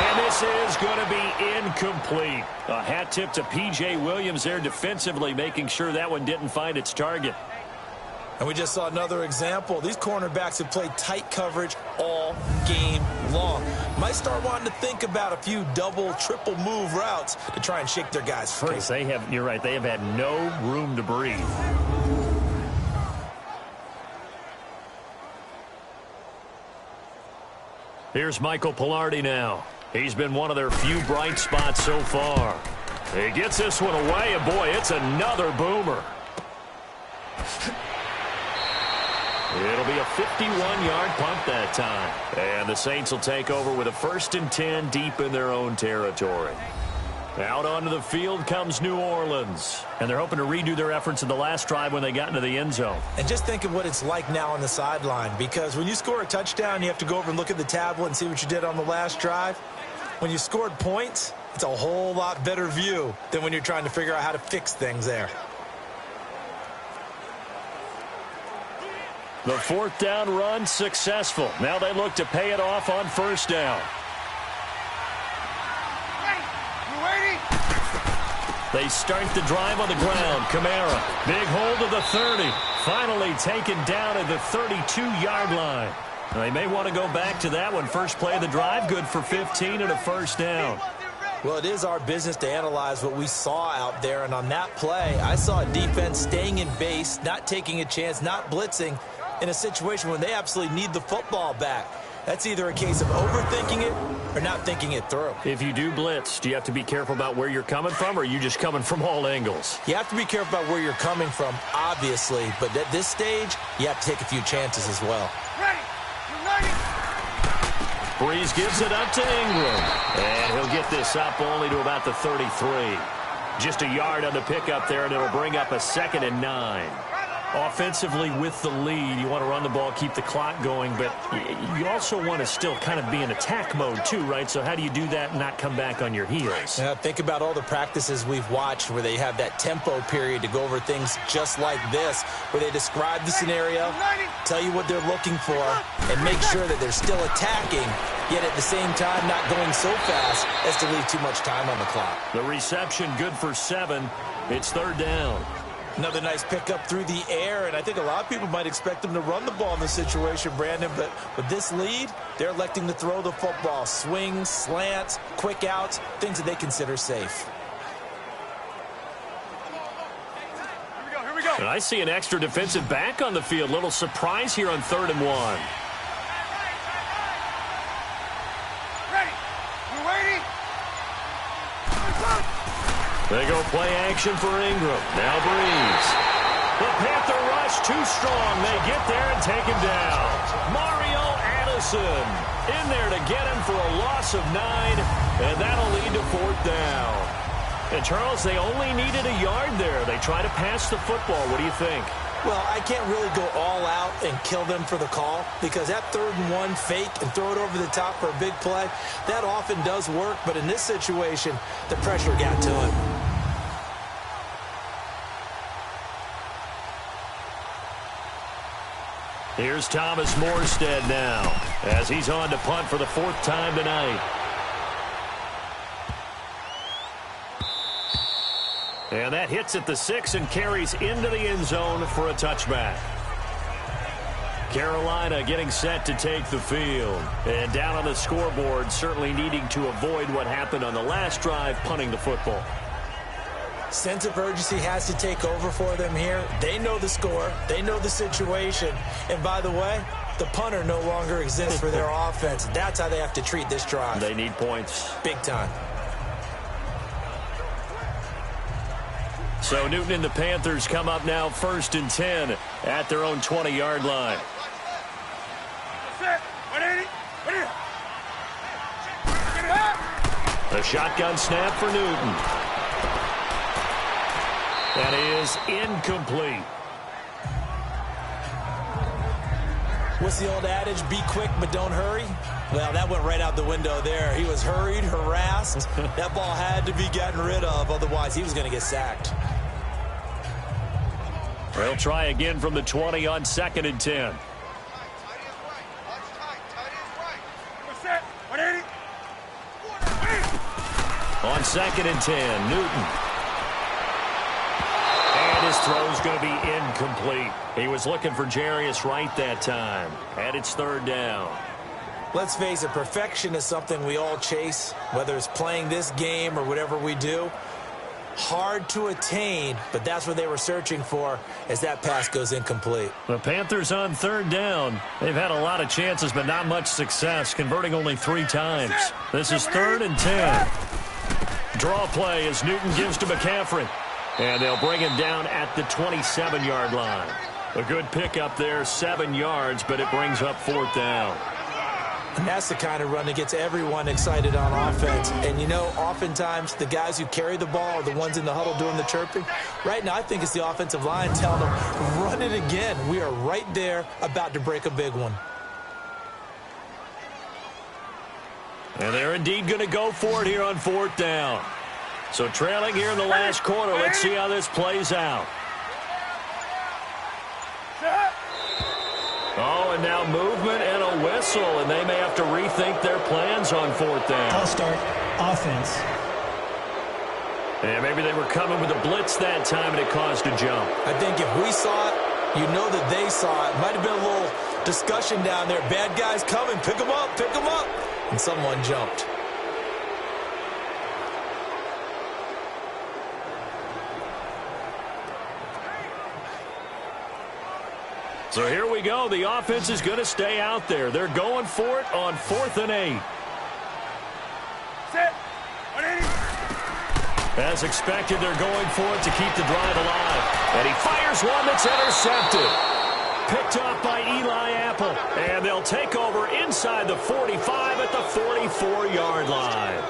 And this is going to be incomplete. A hat tip to P.J. Williams there defensively, making sure that one didn't find its target. And we just saw another example. These cornerbacks have played tight coverage all game long. Might start wanting to think about a few double, triple move routes to try and shake their guys free. You're right, they have had no room to breathe. Here's Michael Pilardi now. He's been one of their few bright spots so far. He gets this one away, and boy, it's another boomer. It'll be a 51-yard punt that time. And the Saints will take over with a 1st and 10 deep in their own territory. Out onto the field comes New Orleans. And they're hoping to redo their efforts in the last drive when they got into the end zone. And just think of what it's like now on the sideline. Because when you score a touchdown, you have to go over and look at the tablet and see what you did on the last drive. When you scored points, it's a whole lot better view than when you're trying to figure out how to fix things there. The 4th down run successful. Now they look to pay it off on 1st down. They start the drive on the ground. Kamara, big hold of the 30. Finally taken down at the 32-yard line. They may want to go back to that one. First play of the drive, good for 15 and a 1st down. Well, it is our business to analyze what we saw out there. And on that play, I saw a defense staying in base, not taking a chance, not blitzing in a situation when they absolutely need the football back. That's either a case of overthinking it or not thinking it through. If you do blitz, do you have to be careful about where you're coming from, or are you just coming from all angles? You have to be careful about where you're coming from, obviously. But at this stage, you have to take a few chances as well. Ready. You're ready. Breeze gives it up to Ingram. And he'll get this up only to about the 33. Just a yard on the pickup there, and it'll bring up a 2nd and 9. Offensively with the lead, you want to run the ball, keep the clock going, but you also want to still kind of be in attack mode too, right? So how do you do that and not come back on your heels? Yeah, think about all the practices we've watched where they have that tempo period to go over things just like this, where they describe the scenario, tell you what they're looking for, and make sure that they're still attacking, yet at the same time not going so fast as to leave too much time on the clock. The reception good for 7. It's 3rd down. Another nice pickup through the air, and I think a lot of people might expect them to run the ball in this situation, Brandon, but with this lead, they're electing to throw the football. Swings, slants, quick outs, things that they consider safe. Here we go. And I see an extra defensive back on the field. Little surprise here on 3rd and 1. Ready. You ready? They go play action for Ingram. Now Breeze. The Panther rush too strong. They get there and take him down. Mario Addison in there to get him for a loss of 9, and that'll lead to 4th down. And, Charles, they only needed a yard there. They try to pass the football. What do you think? Well, I can't really go all out and kill them for the call because that 3rd and 1 fake and throw it over the top for a big play, that often does work. But in this situation, the pressure got to him. Here's Thomas Morstead now as he's on to punt for the 4th time tonight. And that hits at the 6 and carries into the end zone for a touchback. Carolina getting set to take the field. And down on the scoreboard, certainly needing to avoid what happened on the last drive, punting the football. Sense of urgency has to take over for them here. They know the score. They know the situation. And by the way, the punter no longer exists for their offense. That's how they have to treat this drive. They need points. Big time. So Newton and the Panthers come up now 1st and 10 at their own 20-yard line. A shotgun snap for Newton. That is incomplete. What's the old adage? Be quick, but don't hurry. Well, that went right out the window there. He was hurried, harassed. That ball had to be gotten rid of. Otherwise, he was going to get sacked. They'll try again from the 20 on 2nd and 10. On 2nd and 10, Newton. And his throw's going to be incomplete. He was looking for Jarius Wright that time. And it's 3rd down. Let's face it, perfection is something we all chase, whether it's playing this game or whatever we do. Hard to attain, but that's what they were searching for as that pass goes incomplete. The Panthers on 3rd down. They've had a lot of chances, but not much success, converting only 3 times. This is 3rd and 10. Draw play as Newton gives to McCaffrey. And they'll bring him down at the 27-yard line. A good pickup there, 7 yards, but it brings up 4th down. And that's the kind of run that gets everyone excited on offense. And, you know, oftentimes the guys who carry the ball are the ones in the huddle doing the chirping. Right now, I think it's the offensive line telling them, run it again. We are right there about to break a big one. And they're indeed going to go for it here on 4th down. So trailing here in the last quarter. Let's see how this plays out. Oh, and now movement and a whistle, and they may have to rethink their plans on 4th down. I'll start offense. And maybe they were coming with a blitz that time, and it caused a jump. I think if we saw it, you know that they saw it. Might have been a little discussion down there. Bad guys coming. Pick them up. Pick them up. And someone jumped. So here we go. The offense is going to stay out there. They're going for it on 4th and 8. Set. As expected, they're going for it to keep the drive alive. And he fires one that's intercepted. Picked up by Eli Apple. And they'll take over inside the 45 at the 44-yard line.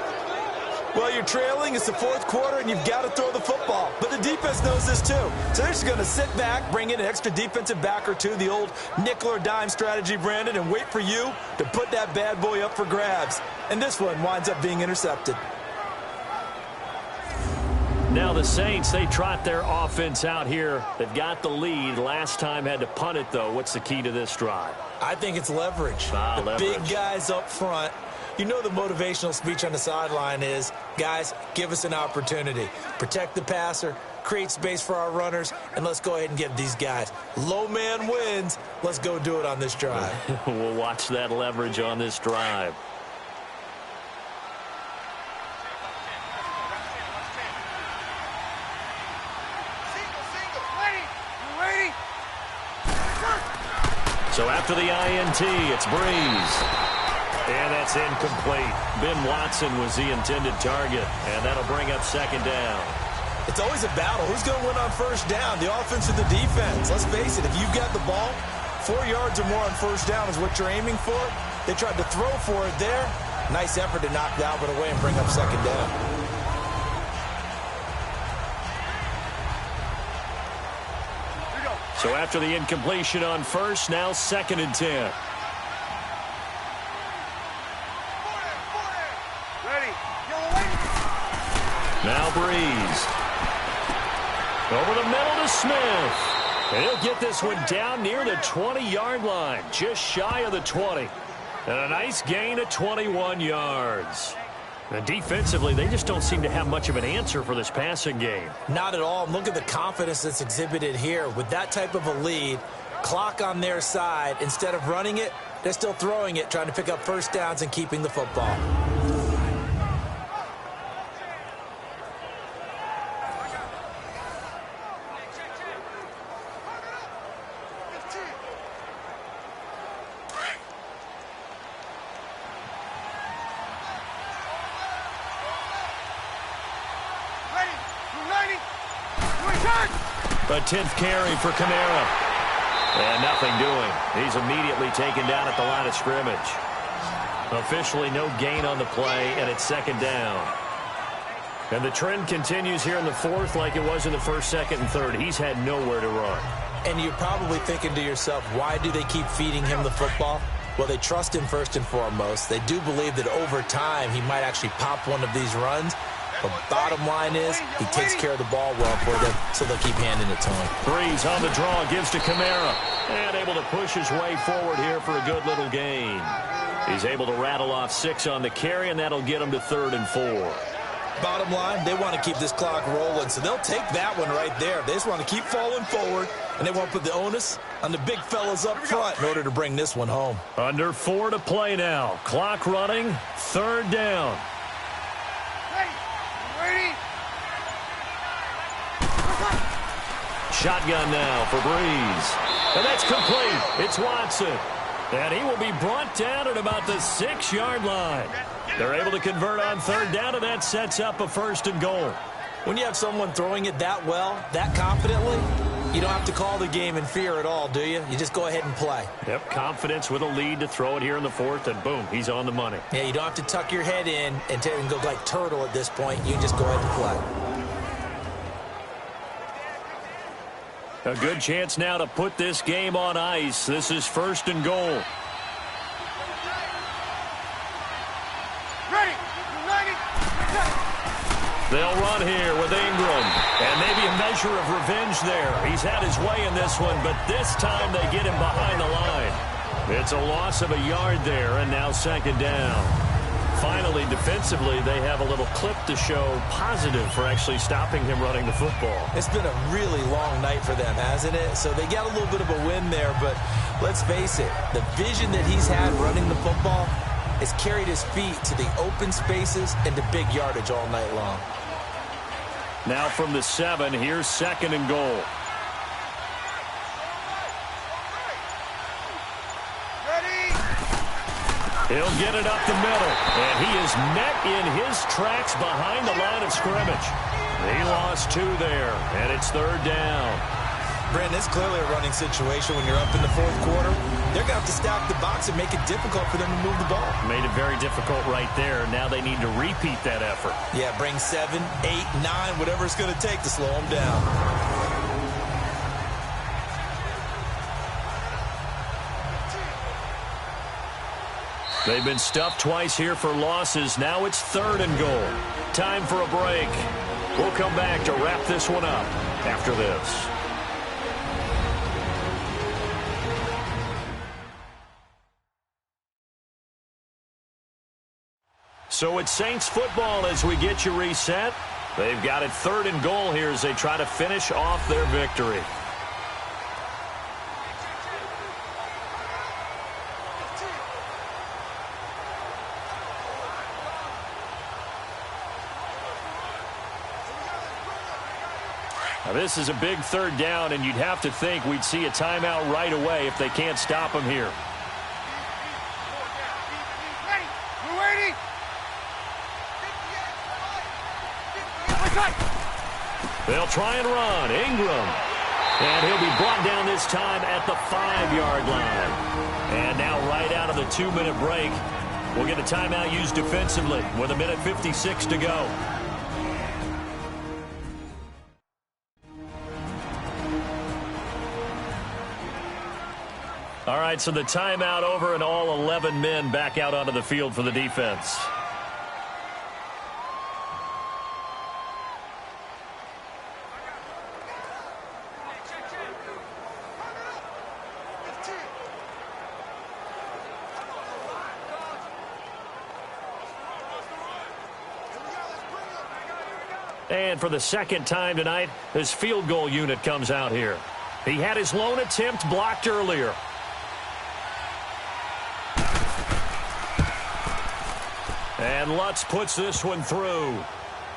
Well, you're trailing. It's the 4th quarter, and you've got to throw the football. But the defense knows this, too. So they're just going to sit back, bring in an extra defensive back or two, the old nickel or dime strategy, Brandon, and wait for you to put that bad boy up for grabs. And this one winds up being intercepted. Now the Saints, they trot their offense out here. They've got the lead. Last time had to punt it, though. What's the key to this drive? I think it's leverage. The big guys up front. You know the motivational speech on the sideline is, guys, give us an opportunity. Protect the passer, create space for our runners, and let's go ahead and give these guys. Low man wins. Let's go do it on this drive. We'll watch that leverage on this drive. So after the INT, it's Breeze. And that's incomplete. Ben Watson was the intended target, and that'll bring up 2nd down. It's always a battle. Who's going to win on 1st down, the offense or the defense? Let's face it, if you've got the ball, 4 yards or more on 1st down is what you're aiming for. They tried to throw for it there. Nice effort to knock Albert away and bring up 2nd down. So after the incompletion on 1st, now 2nd and 10. Now Breeze. Over the middle to Smith. And he'll get this one down near the 20-yard line, just shy of the 20. And a nice gain of 21 yards. And defensively, they just don't seem to have much of an answer for this passing game. Not at all. Look at the confidence that's exhibited here. With that type of a lead, clock on their side, instead of running it, they're still throwing it, trying to pick up 1st downs and keeping the football. A 10th carry for Kamara. And nothing doing. He's immediately taken down at the line of scrimmage. Officially no gain on the play, and it's 2nd down. And the trend continues here in the fourth like it was in the first, second, and third. He's had nowhere to run. And you're probably thinking to yourself, why do they keep feeding him the football? Well, they trust him first and foremost. They do believe that over time he might actually pop one of these runs. But bottom line is he takes care of the ball well for them, so they'll keep handing it to him. Breeze on the draw, gives to Kamara. And able to push his way forward here for a good little gain. He's able to rattle off 6 on the carry, and that'll get him to 3rd and 4. Bottom line, they want to keep this clock rolling, so they'll take that one right there. They just want to keep falling forward, and they won't put the onus on the big fellas up front in order to bring this one home. Under 4 to play now. Clock running, 3rd down. Ready? Shotgun now for Breeze. And that's complete. It's Watson. And he will be brought down at about the 6-yard line. They're able to convert on 3rd down, and that sets up a 1st and goal. When you have someone throwing it that well, that confidently, you don't have to call the game in fear at all, do you? You just go ahead and play. Yep, confidence with a lead to throw it here in the 4th, and boom, he's on the money. Yeah, you don't have to tuck your head in and go like turtle at this point. You just go ahead and play. A good chance now to put this game on ice. This is 1st and goal. Ready? They'll run here with Ingram. And maybe a measure of revenge there. He's had his way in this one, but this time they get him behind the line. It's a loss of a yard there, and now 2nd down. Finally, defensively, they have a little clip to show positive for actually stopping him running the football. It's been a really long night for them, hasn't it? So they got a little bit of a win there, but let's face it, the vision that he's had running the football has carried his feet to the open spaces and to big yardage all night long. Now from the 7, here's 2nd and goal. He'll get it up the middle, and he is met in his tracks behind the line of scrimmage. He lost 2 there, and it's 3rd down. Brandon, it's clearly a running situation when you're up in the 4th quarter. They're going to have to stack the box and make it difficult for them to move the ball. Made it very difficult right there. Now they need to repeat that effort. Yeah, bring 7, 8, 9, whatever it's going to take to slow them down. They've been stuffed twice here for losses. Now it's 3rd and goal. Time for a break. We'll come back to wrap this one up after this. So it's Saints football as we get you reset. They've got it 3rd and goal here as they try to finish off their victory. Now this is a big 3rd down, and you'd have to think we'd see a timeout right away if they can't stop him here. Ready? We're waiting. They'll try and run. Ingram. And he'll be brought down this time at the 5-yard line. And now right out of the 2-minute break, we'll get a timeout used defensively with 1:56 to go. All right, so the timeout over and all 11 men back out onto the field for the defense. And for the 2nd time tonight, his field goal unit comes out here. He had his lone attempt blocked earlier. And Lutz puts this one through.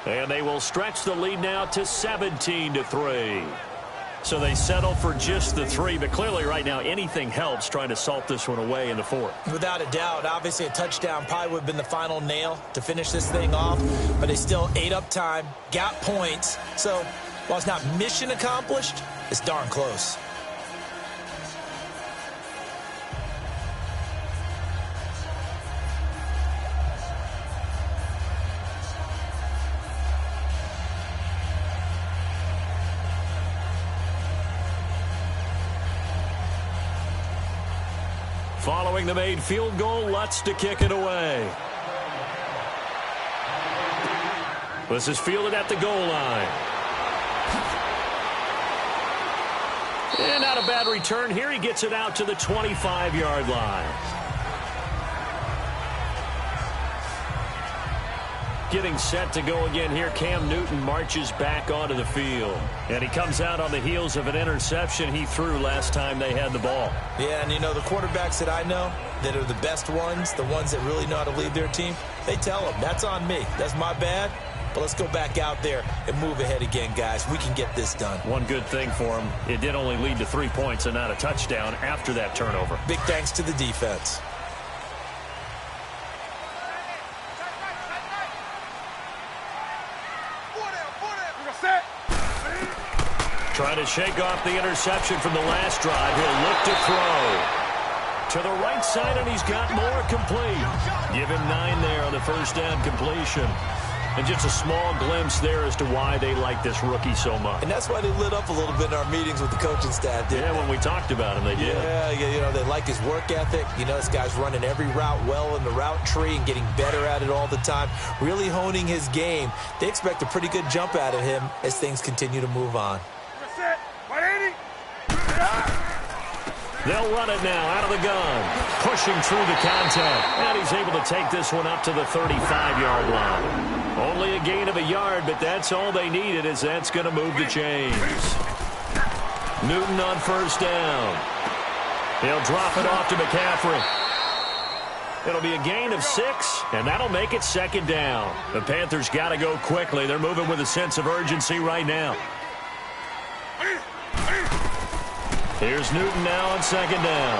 And they will stretch the lead now to 17-3. So they settle for just the 3, but clearly right now anything helps trying to salt this one away in the 4th. Without a doubt, obviously a touchdown probably would have been the final nail to finish this thing off, but they still ate up time, got points. So while it's not mission accomplished, it's darn close. Following the made field goal, Lutz to kick it away. This is fielded at the goal line. And not a bad return here. He gets it out to the 25-yard line. Getting set to go again here. Cam Newton marches back onto the field. And he comes out on the heels of an interception he threw last time they had the ball. Yeah, and you know, the quarterbacks that I know that are the best ones, the ones that really know how to lead their team, they tell them, that's on me. That's my bad. But let's go back out there and move ahead again, guys. We can get this done. One good thing for him, it did only lead to 3 points and not a touchdown after that turnover. Big thanks to the defense. Trying to shake off the interception from the last drive. He'll look to throw. To the right side, and he's got more complete. Give him 9 there on the first down completion. And just a small glimpse there as to why they like this rookie so much. And that's why they lit up a little bit in our meetings with the coaching staff. Yeah, when we talked about him, they did. Yeah, you know, they like his work ethic. You know, this guy's running every route well in the route tree and getting better at it all the time, really honing his game. They expect a pretty good jump out of him as things continue to move on. They'll run it now out of the gun. Pushing through the contact. And he's able to take this one up to the 35-yard line. Only a gain of a yard, but that's all they needed, as that's going to move the chains. Newton on first down. He'll drop it off to McCaffrey. It'll be a gain of 6, and that'll make it second down. The Panthers got to go quickly. They're moving with a sense of urgency right now. Here's Newton now on second down.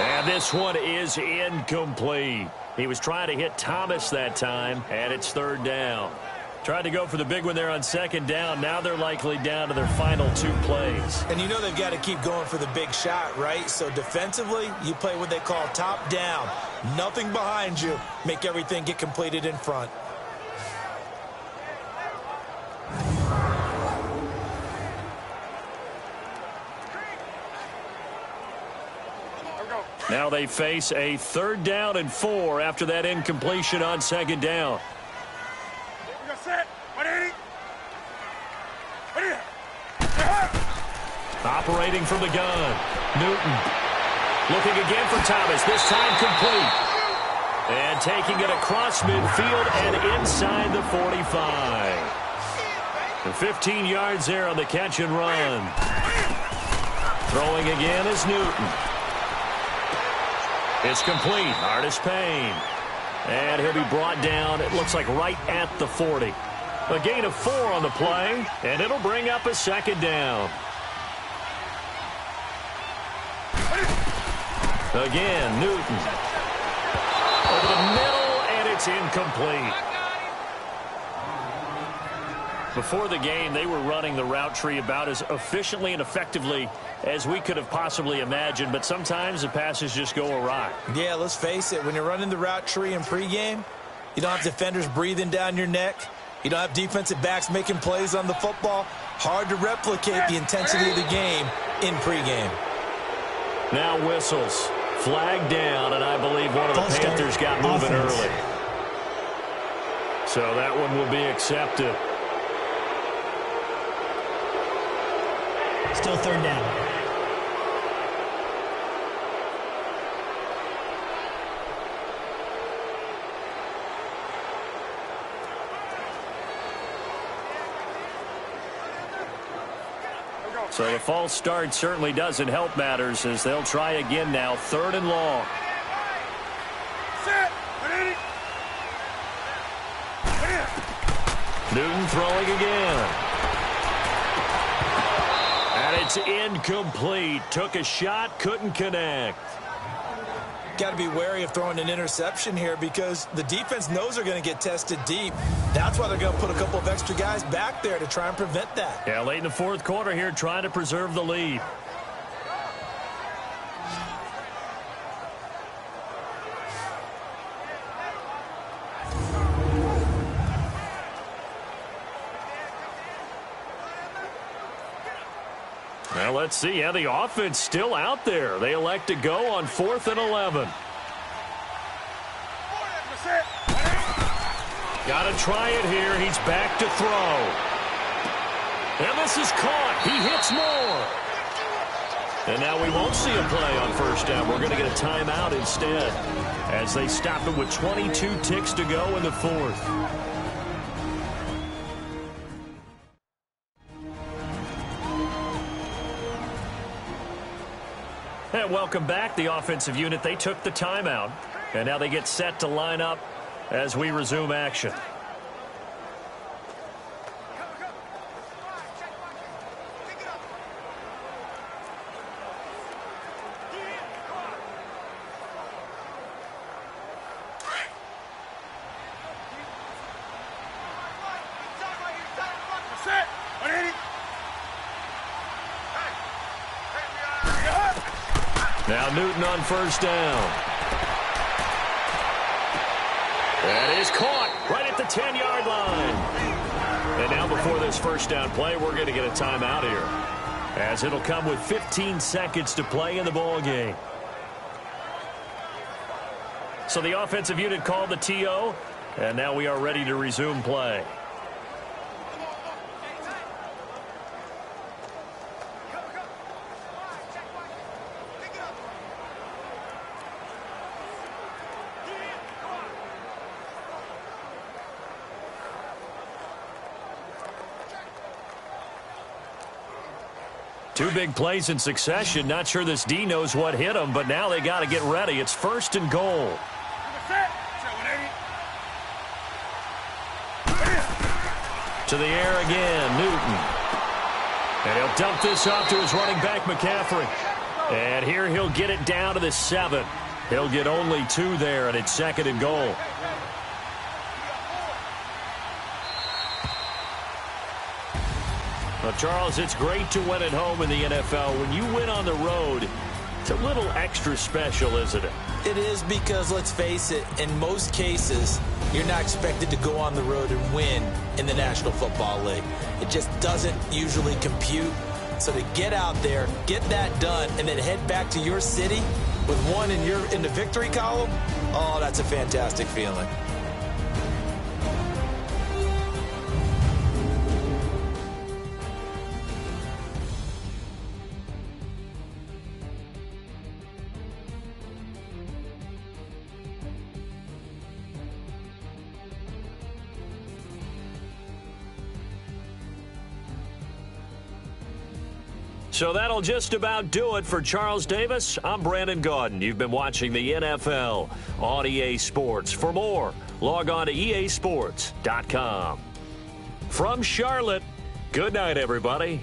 And this one is incomplete. He was trying to hit Thomas that time, and it's third down. Tried to go for the big one there on second down. Now they're likely down to their final 2 plays. And you know they've got to keep going for the big shot, right? So defensively, you play what they call top down. Nothing behind you. Make everything get completed in front. Now they face a 3rd down and 4 after that incompletion on second down. Operating from the gun. Newton looking again for Thomas. This time complete. And taking it across midfield and inside the 45. And 15 yards there on the catch and run. Throwing again is Newton. It's complete. Artis Payne. And he'll be brought down, it looks like, right at the 40. A gain of 4 on the play, and it'll bring up a second down. Again, Newton. Over the middle, and it's incomplete. Before the game, they were running the route tree about as efficiently and effectively as we could have possibly imagined, but sometimes the passes just go awry. Yeah, let's face it. When you're running the route tree in pregame, you don't have defenders breathing down your neck. You don't have defensive backs making plays on the football. Hard to replicate the intensity of the game in pregame. Now whistles. Flag down, and I believe one of the Panthers got moving early. So that one will be accepted. Still 3rd down. So the false start certainly doesn't help matters, as they'll try again now. 3rd and long. Newton throwing again. And it's incomplete. Took a shot, couldn't connect. Got to be wary of throwing an interception here because the defense knows they're going to get tested deep. That's why they're going to put a couple of extra guys back there to try and prevent that. Yeah, late in the 4th quarter here, trying to preserve the lead. Well, let's see. Yeah, the offense still out there. They elect to go on 4th and 11. Got to try it here. He's back to throw. And this is caught. He hits more. And now we won't see a play on 1st down. We're going to get a timeout instead as they stop it with 22 ticks to go in the 4th. And welcome back. The offensive unit, they took the timeout. And now they get set to line up as we resume action. Now Newton on 1st down. That is caught right at the 10-yard line. And now before this 1st down play, we're going to get a timeout here, as it'll come with 15 seconds to play in the ball game. So the offensive unit called the TO, and now we are ready to resume play. Two big plays in succession. Not sure this D knows what hit him, but now they got to get ready. It's 1st and goal. To the air again, Newton. And he'll dump this off to his running back, McCaffrey. And here he'll get it down to the 7. He'll get only 2 there, and it's 2nd and goal. Well, Charles, it's great to win at home in the NFL. When you win on the road, it's a little extra special, isn't it? It is, because, let's face it, in most cases, you're not expected to go on the road and win in the National Football League. It just doesn't usually compute. So to get out there, get that done, and then head back to your city with 1 in the victory column, oh, that's a fantastic feeling. So that'll just about do it for Charles Davis. I'm Brandon Gaudin. You've been watching the NFL on EA Sports. For more, log on to easports.com. From Charlotte, good night, everybody.